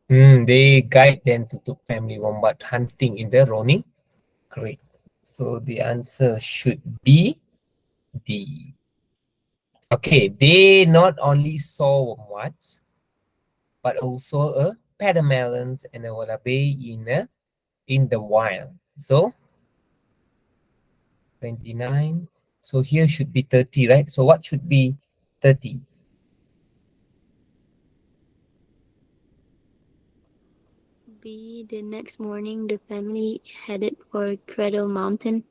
they guide them to family wombat hunting in the Ronnie Creek. So the answer should be D. Okay, they not only saw wombats, but also a patamelons and a wallaby in the wild. So 29. So here should be 30, right? So what should be 30? B. The next morning, the family headed for Cradle Mountain.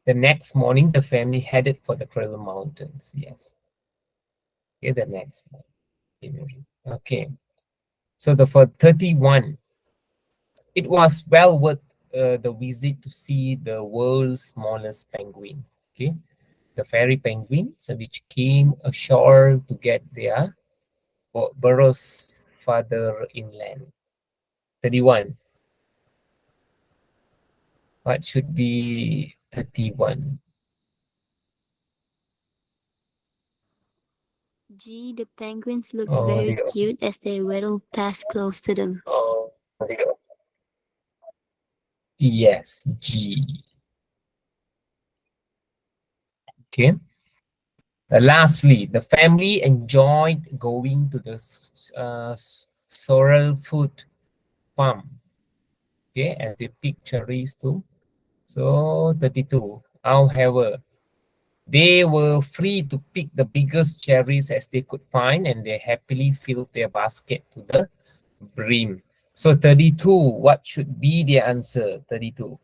The next morning, the family headed for the Cradle Mountains. Yes. Okay, the next morning. Okay. So for 31, it was well worth the visit to see the world's smallest penguin. Okay, the fairy penguins, which came ashore to get their burrows farther inland. 31. What should be 31? G. The penguins looked Oh, very cute as they waddled past close to them. Yes, G. Okay. Lastly, the family enjoyed going to the sorrel fruit farm. Okay, as they pick cherries too. So 32. However, they were free to pick the biggest cherries as they could find, and they happily filled their basket to the brim. So 32, what should be the answer? 32.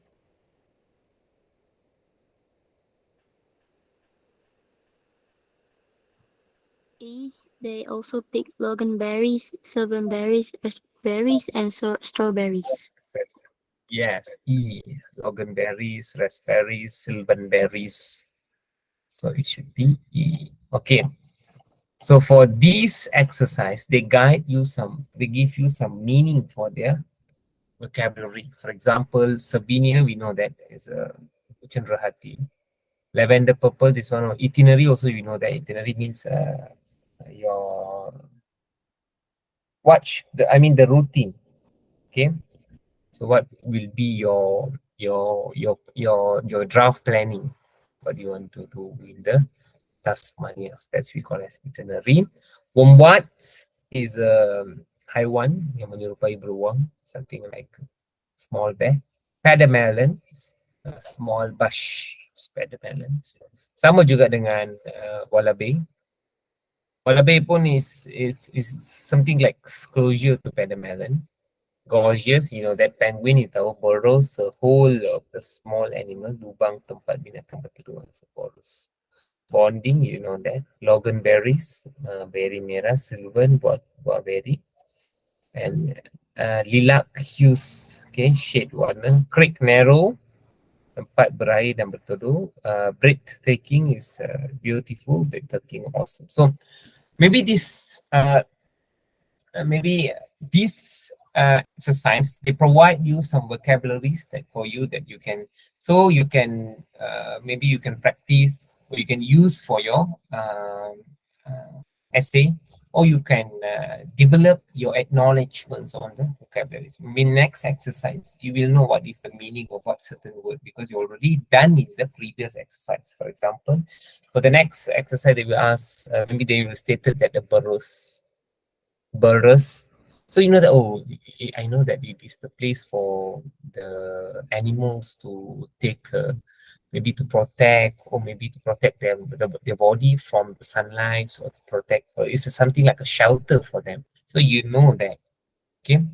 E. They also pick loganberries, silverberries, raspberries, and strawberries. Yes, E. Loganberries, raspberries, silverberries. So it should be E. Okay. So for this exercise, they give you some meaning for their vocabulary. For example, Sabinia, we know that is a Chandrahati. Lavender purple, this one, itinerary also, you know that itinerary means your the routine. Okay. So what will be your draft planning? What do you want to do in the Tasmania? That's we call as itinerary. Wombats is a haiwan yang menyerupai beruang, something like small bear. Padamelons, small bush padamelons. Sama juga dengan wallaby. Wallaby pun is something like closure to padamelon. Gorgeous, you know that penguin itu burrows a whole of the small animal, lubang tempat binatang bertelur burrows. Bonding, you know that. Loganberries, berry merah, silver, buah berry. And lilac hues, okay, shade warna. Creek narrow, tempat berair dan berteduh. Breathtaking is beautiful, breathtaking, awesome. So maybe this exercise, they provide you some vocabularies that for you that you can, so you can maybe you can practice or you can use for your essay, or you can develop your acknowledgements on the vocabularies. In next exercise, you will know what is the meaning of what certain word because you already done in the previous exercise. For example, for the next exercise, they will ask, maybe they will state that the burrows. So you know that, oh, I know that it is the place for the animals to take, maybe to protect, or maybe to protect their body from the sunlight, or to protect, or it's something like a shelter for them. So you know that, okay?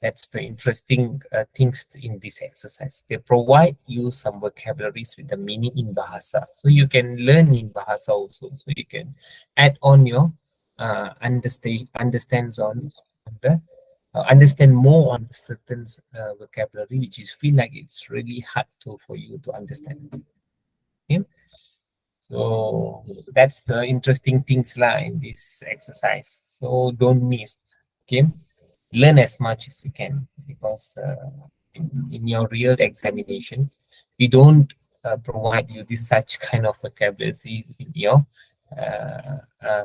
That's the interesting things in this exercise. They provide you some vocabularies with the meaning in Bahasa. So you can learn in Bahasa also. So you can add on your understands on the understand more on certain vocabulary, which is feel like it's really hard to for you to understand. Okay? So that's the interesting things lah in this exercise. So don't miss. Okay, learn as much as you can because in your real examinations, we don't provide you this such kind of vocabulary in your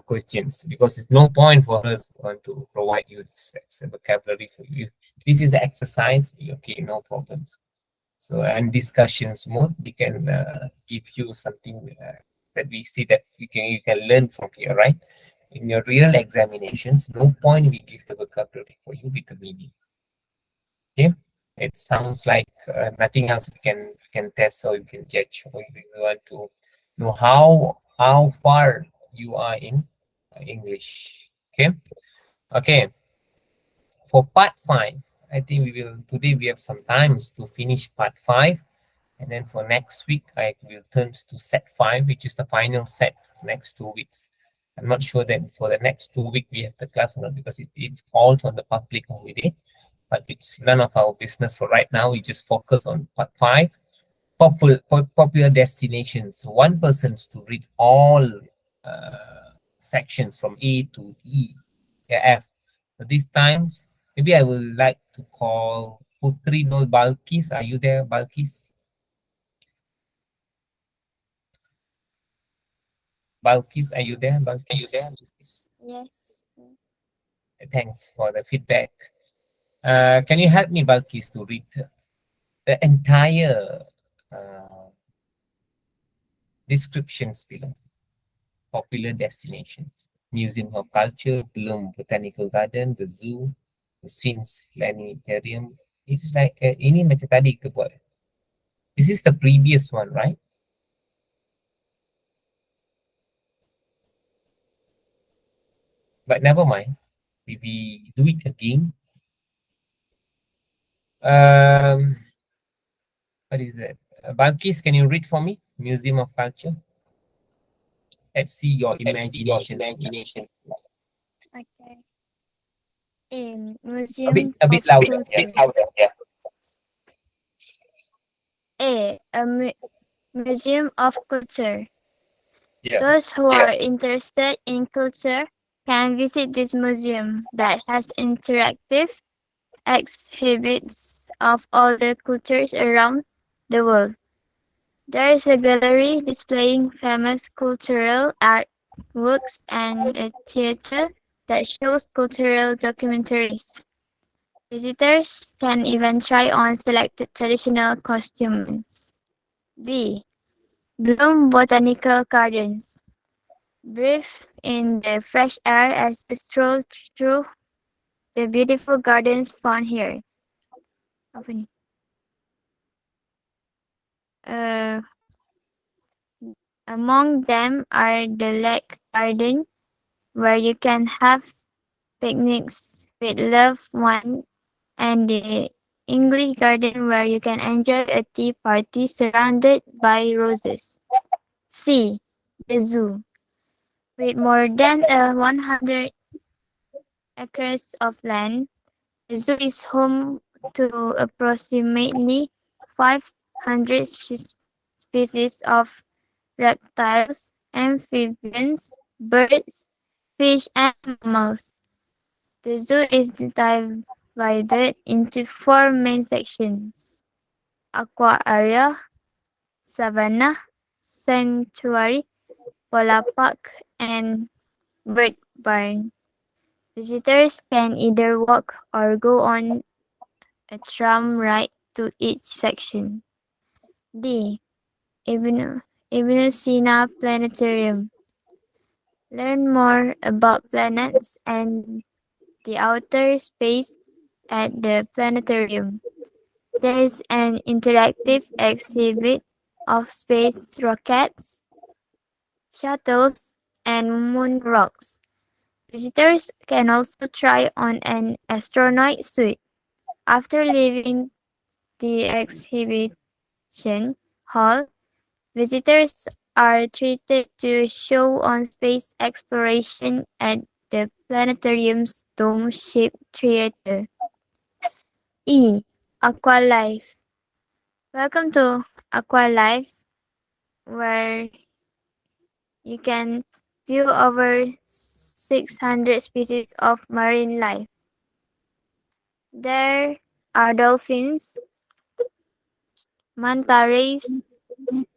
questions because it's no point for us to provide you this vocabulary for you. This is the exercise. Okay, no problems. So and discussions more, we can give you something that we see that you can learn from here, right? In your real examinations, no point we give the vocabulary for you with the meaning. Okay, it sounds like nothing else we can test or you can judge or you want to know how far you are in English. Okay, okay. For part 5, I think today we have some times to finish part 5. And then for next week, I will turn to set 5, which is the final set next 2 weeks. I'm not sure that for the next 2 weeks we have the class or not because it falls on the public holiday, but it's none of our business for right now. We just focus on part 5, popular destinations. One person's to read all sections from A to E, F. So these times, maybe I would like to call Putri Nol Balkis. Are you there, Balkis? Balkis, are you there? Balkis? Yes. Thanks for the feedback. Can you help me, Balkis, to read the entire descriptions below? Popular destinations: Museum of Culture, Bloom Botanical Garden, the Zoo, the Sphinx Planetarium. It's like ini macam tadi kita buat. This is the previous one, right? But never mind. We do it again. What is that? Balkis, can you read for me? Museum of Culture. Let's see your imagination. Okay. In A bit, Museum a bit of louder. Yeah. Culture. A museum of culture. Yeah. Those who are interested in culture can visit this museum that has interactive exhibits of all the cultures around the world. There is a gallery displaying famous cultural artworks and a theater that shows cultural documentaries. Visitors can even try on selected traditional costumes. B. Bloom Botanical Gardens. Breathe in the fresh air as you stroll through the beautiful gardens found here. Apa ni? Uh, Among them are the Lake Garden, where you can have picnics with loved ones, and the English Garden, where you can enjoy a tea party surrounded by roses. C. The Zoo. With more than 100 acres of land, the zoo is home to approximately 500 species of reptiles, amphibians, birds, fish, and mammals. The zoo is divided into four main sections: aqua area, savanna, sanctuary, polar park, and bird barn. Visitors can either walk or go on a tram ride to each section. D. Ibn Sina Planetarium. Learn more about planets and the outer space at the planetarium. There is an interactive exhibit of space rockets, shuttles, and moon rocks. Visitors can also try on an astronaut suit. After leaving the exhibition hall, visitors are treated to a show on space exploration at the planetarium's dome-shaped theater. E. Aqualife. Welcome to Aqualife, where you can view over 600 species of marine life. There are dolphins, manta rays,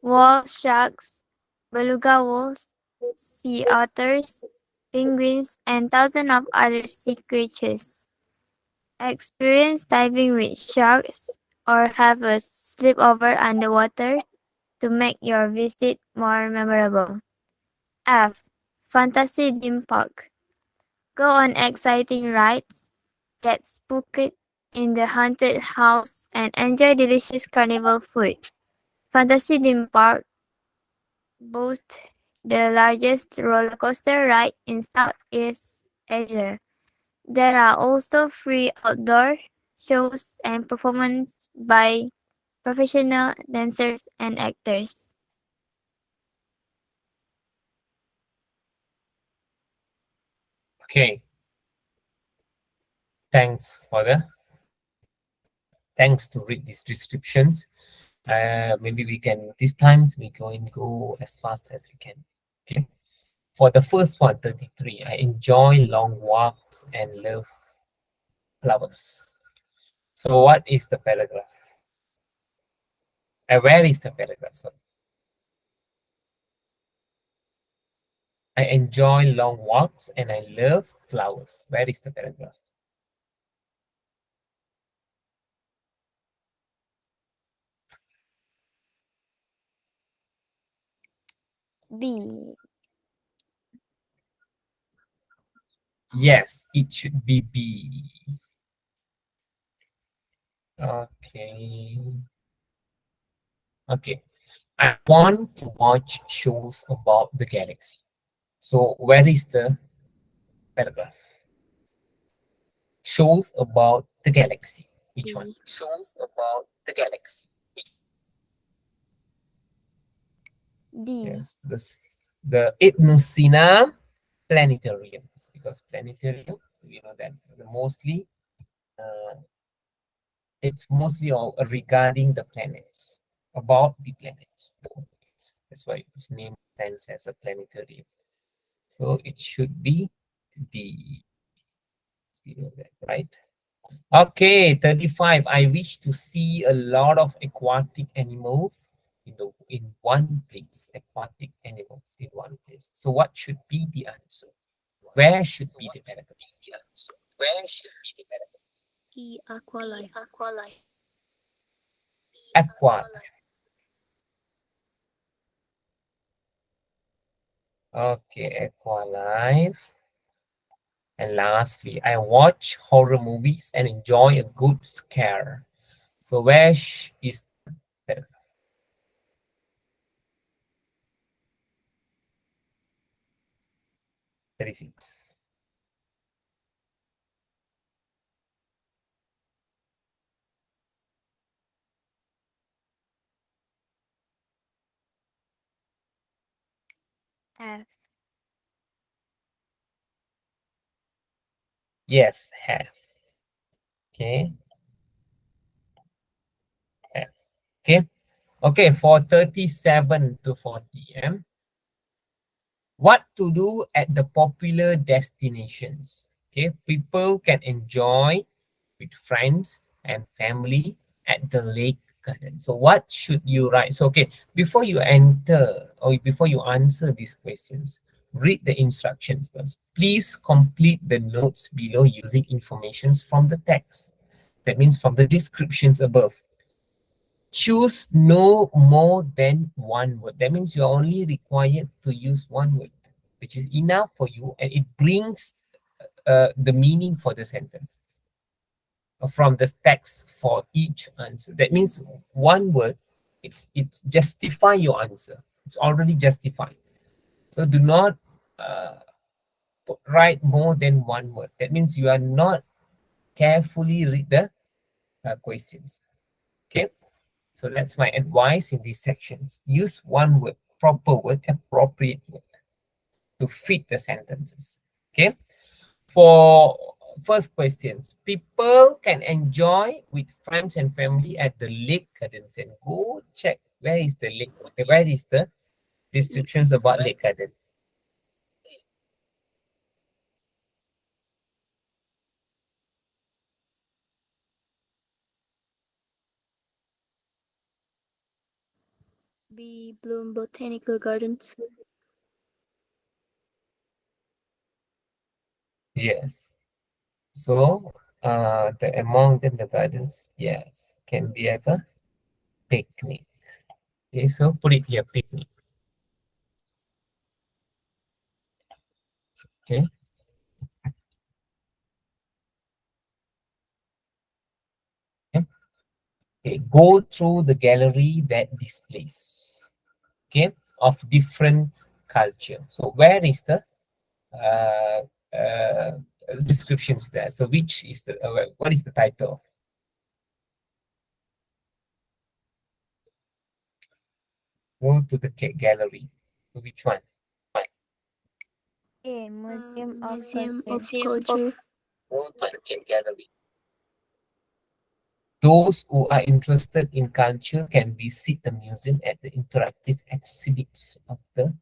whale sharks, beluga whales, sea otters, penguins, and thousands of other sea creatures. Experience diving with sharks or have a sleepover underwater to make your visit more memorable. F. Fantasy Theme Park. Go on exciting rides, get spooked in the haunted house, and enjoy delicious carnival food. Fantasy Theme Park boasts the largest roller coaster ride in Southeast Asia. There are also free outdoor shows and performances by professional dancers and actors. Okay. Thanks to read these descriptions. Maybe we can this times we go as fast as we can. Okay. For the first one, 33, I enjoy long walks and love flowers. So what is the paragraph? Where is the paragraph? Sorry. I enjoy long walks and I love flowers. Where is the paragraph? B. Yes, it should be B. Okay. Okay. I want to watch shows about the galaxy. So where is the paragraph? Shows about the galaxy. Which one? D. Shows about the galaxy. D. Yes, the Ibn planetariums, because planetariums, we know that mostly uh, it's mostly all regarding the planets, about the planets. That's why its name stands as a planetarium. So it should be the, right? Okay, 35. I wish to see a lot of aquatic animals in one place. Aquatic animals in one place. So what should be the answer? Where should be the paragraph? Where should be the paragraph? E. Aqua life. Aqua. Okay, aqua life. And lastly, I watch horror movies and enjoy a good scare. So where is the 36? F. Yes, have. Okay. Have. Okay. Okay, for 37 to 40, what to do at the popular destinations? Okay, people can enjoy with friends and family at the lake garden. So what should you write? So okay, before you enter or before you answer these questions, read the instructions first. Please complete the notes below using informations from the text. That means from the descriptions above. Choose no more than one word. That means you're only required to use one word, which is enough for you, and it brings the meaning for the sentences from the text for each answer. That means one word, it's justify your answer. It's already justified. So do not uh, write more than one word. That means you are not carefully read the questions. Okay. So that's my advice in these sections. Use one word, proper word, appropriate word to fit the sentences. Okay. For first questions, people can enjoy with friends and family at the lake gardens, and go check where is the lake, where is the descriptions Yes. about lake garden. B. Bloom Botanical Gardens. Yes. So the among them the gardens, yes, can be ever picnic. Okay, so put it here, picnic. Okay. Okay, go through the gallery that displays, okay, of different culture. So where is the uh, uh, descriptions there? So which is the what is the title? Go to the gallery. So which one? A. Museum of Museum Culture. of Culture. Go to the gallery. Those who are interested in culture can visit the museum at the interactive exhibits of the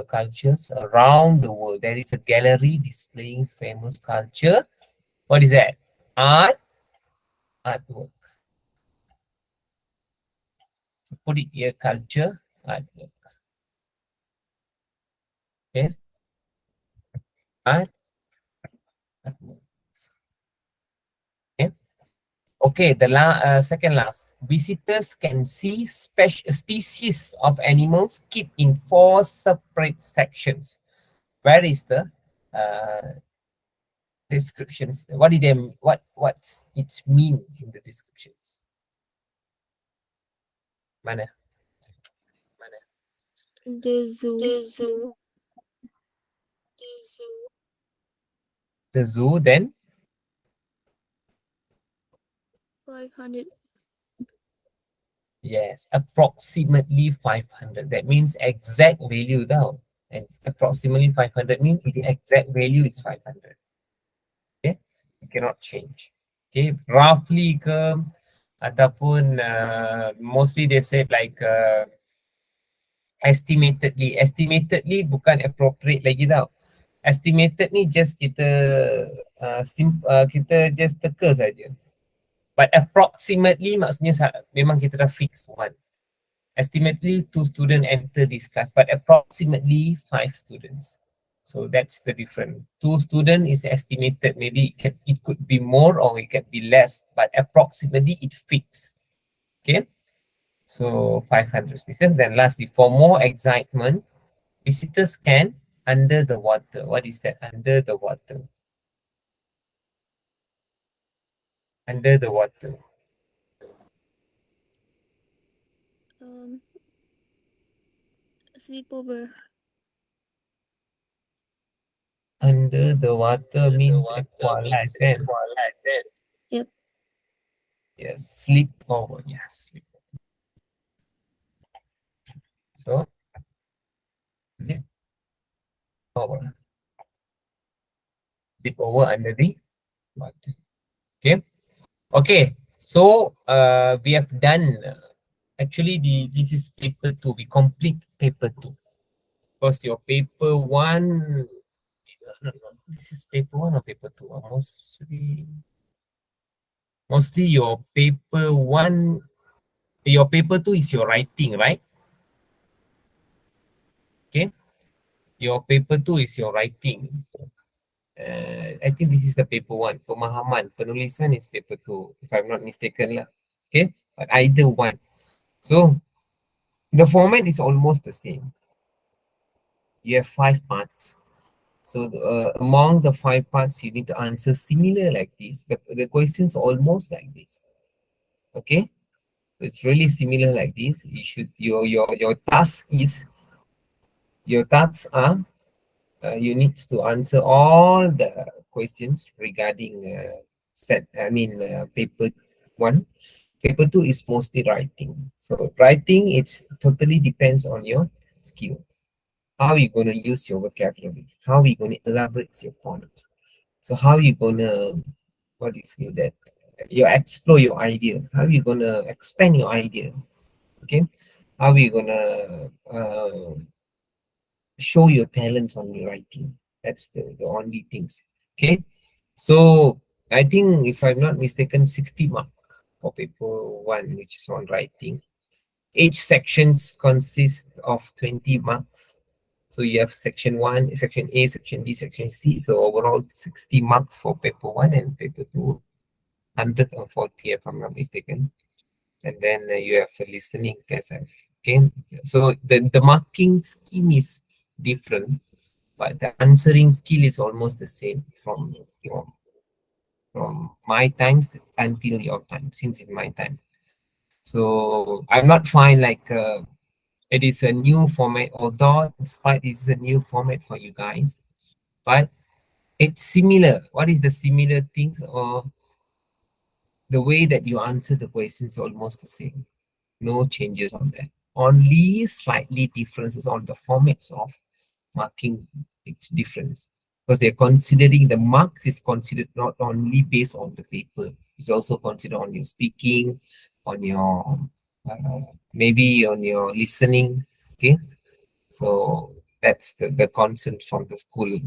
cultures around the world. There is a gallery displaying famous culture. What is that? Artwork. So put it here, culture, artwork. Okay, artworks. Okay. Okay, the second last. Visitors can see species of animals kept in 4 separate sections. Where is the descriptions? What did they what's its mean in the descriptions? Mana? The Zoo. The zoo, then 500. Yes, approximately 500. That means exact value tau. And approximately 500 means the exact value is 500. Okay, you cannot change. Okay, roughly ke ataupun mostly they said like estimatedly bukan appropriate lagi tau. Estimated ni just kita kita just teka saja. But approximately maksudnya memang kita dah fix one. Estimately 2 students enter this class, but approximately 5 students. So that's the difference. 2 students is estimated. Maybe it could be more or it can be less, but approximately it fixed. Okay. So 500 species. Then lastly, for more excitement, visitors can under the water. What is that? Under the water. Under the water. Sleepover. Under the water means aqua life, kan? Yep. Yes, sleep over. Yes, sleep. So, sleep over. Sleep over under the water. Okay. Okay. So, we have done. Actually, this is paper 2. We complete paper 2. Because your paper 1. No, this is paper 1 or paper 2? Mostly your paper 1. Your paper 2 is your writing, right? Okay. Your paper 2 is your writing. I think this is the paper 1. Pemahaman, penulisan is paper 2, if I'm not mistaken lah. Okay, but either one. So the format is almost the same. You have 5 parts. So among the 5 parts, you need to answer similar like this. The questions almost like this. Okay, so it's really similar like this. You should your task are you need to answer all the questions regarding paper 1. Paper 2 is mostly writing. So writing, it's totally depends on your skills. How you going to use your vocabulary? How you going to elaborate your points? So how you going to, what do you say that? You explore your idea. How you going to expand your idea? Okay. How you going to show your talents on your writing? That's the only things. Okay. So I think if I'm not mistaken, 60 mark for paper 1, which is on writing. Each sections consists of 20 marks. So you have section 1, section A, section B, section C. So overall 60 marks for paper 1 and paper 2, 140 if I'm not mistaken. And then you have a listening test. Okay. So the marking scheme is different, but the answering skill is almost the same from my times until your time, since it's my time. So I'm not fine like it is a new format, although despite it is a new format for you guys, but it's similar. What is the similar things, or the way that you answer the questions almost the same? No changes on that. Only slightly differences on the formats of marking. It's difference because they're considering the marks is considered not only based on the paper, it's also considered on your speaking, on your maybe on your listening. Okay, so that's the concern from the school.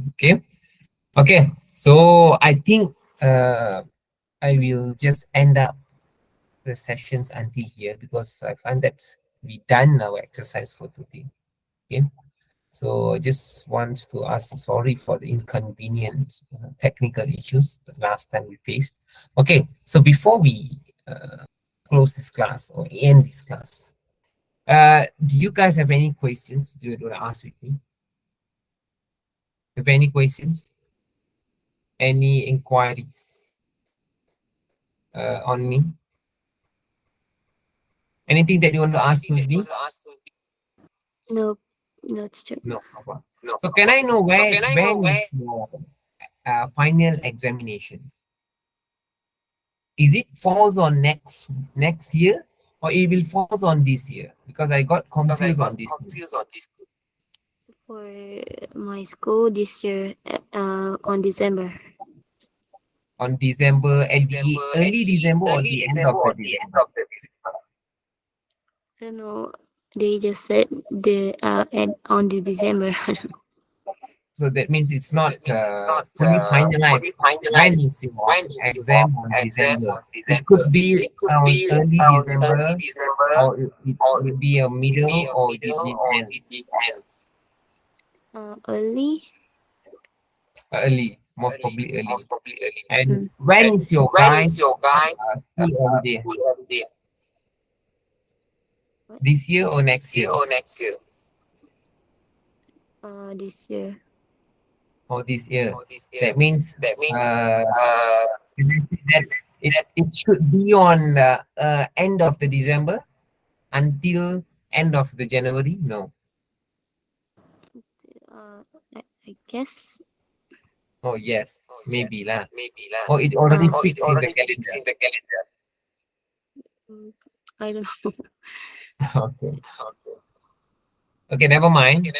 Okay, so I think I will just end up the sessions until here because I find that we done our exercise for today. Okay, so I just want to ask sorry for the inconvenience, technical issues the last time we faced. Okay, so before we close this class or end this class, do you guys have any questions? Do you want to ask with me? Have any questions? Any inquiries on me? Anything that you want to ask with me? No, no, teacher. No. So can I know when is your final examination? is it falls on next year or it will falls on this year? Because I got confused on this thing. For my school this year, on December. On December, at the early December or the end of the December? I don't know. They just said the on the December. So that means it's not fully finalized. When is your exam on December? It could be on early December, or it will be a middle, or it will end Early. early, most probably early. And Mm. when is your guys' school holiday? What? This year or next year? This year. Or this year? That means can I say that it should be on end of the December until end of the January? No. I guess. Oh yes, maybe lah. Or it already fixed in the calendar. Mm, I don't know. Okay. Okay, never mind.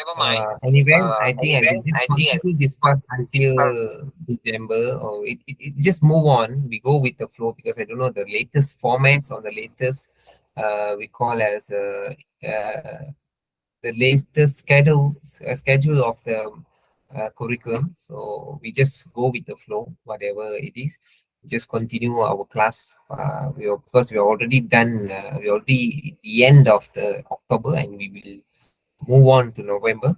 Anyway, I think I will just continue discuss until December, or it just move on. We go with the flow because I don't know the latest formats or the latest we call as the latest schedule of the curriculum. So we just go with the flow, whatever it is. Just continue our class. Because we are already done. We already the end of the October, and we will move on to November,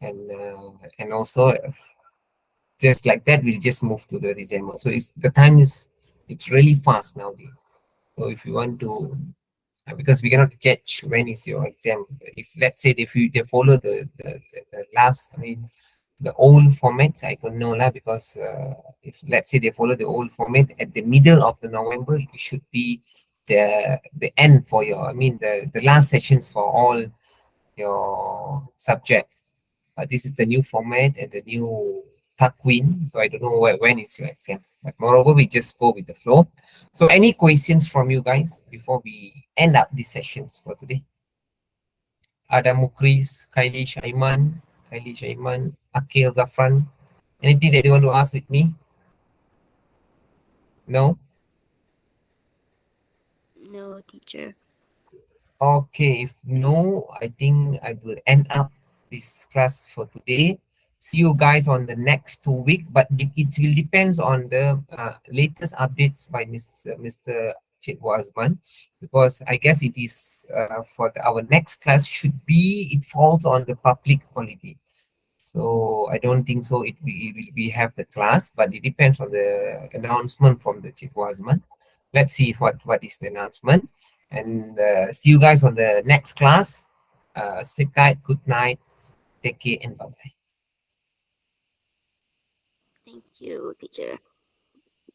and also just like that we'll just move to the December. So the time is it's really fast nowadays. So if you want to because we cannot judge when is your exam. If let's say if you they follow the last, I mean the old formats, I don't know lah, because if let's say they follow the old format at the middle of the November, it should be the end for your, I mean the last sessions for all your subject. This is the new format and the new Takwin. So I don't know when is your exam. But moreover, we just go with the flow. So any questions from you guys before we end up these sessions for today? Ada Mukris, Kylie Shaiman, Akil Zafran. Anything that you want to ask with me? No? No, teacher. Okay, if no, I think I will end up this class for today. See you guys on the next 2 week, but it will depends on the latest updates by Mr. Cikgu Azman, because I guess it is for our next class should be, it falls on the public holiday. So I don't think so. We have the class, but it depends on the announcement from the Cikgu Azman. Let's see what is the announcement, and see you guys on the next class. Stay tight. Good night. Take care and bye bye. Thank you, teacher.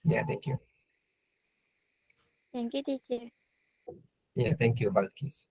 Yeah, thank you. Thank you, teacher. Yeah, thank you, Balkis.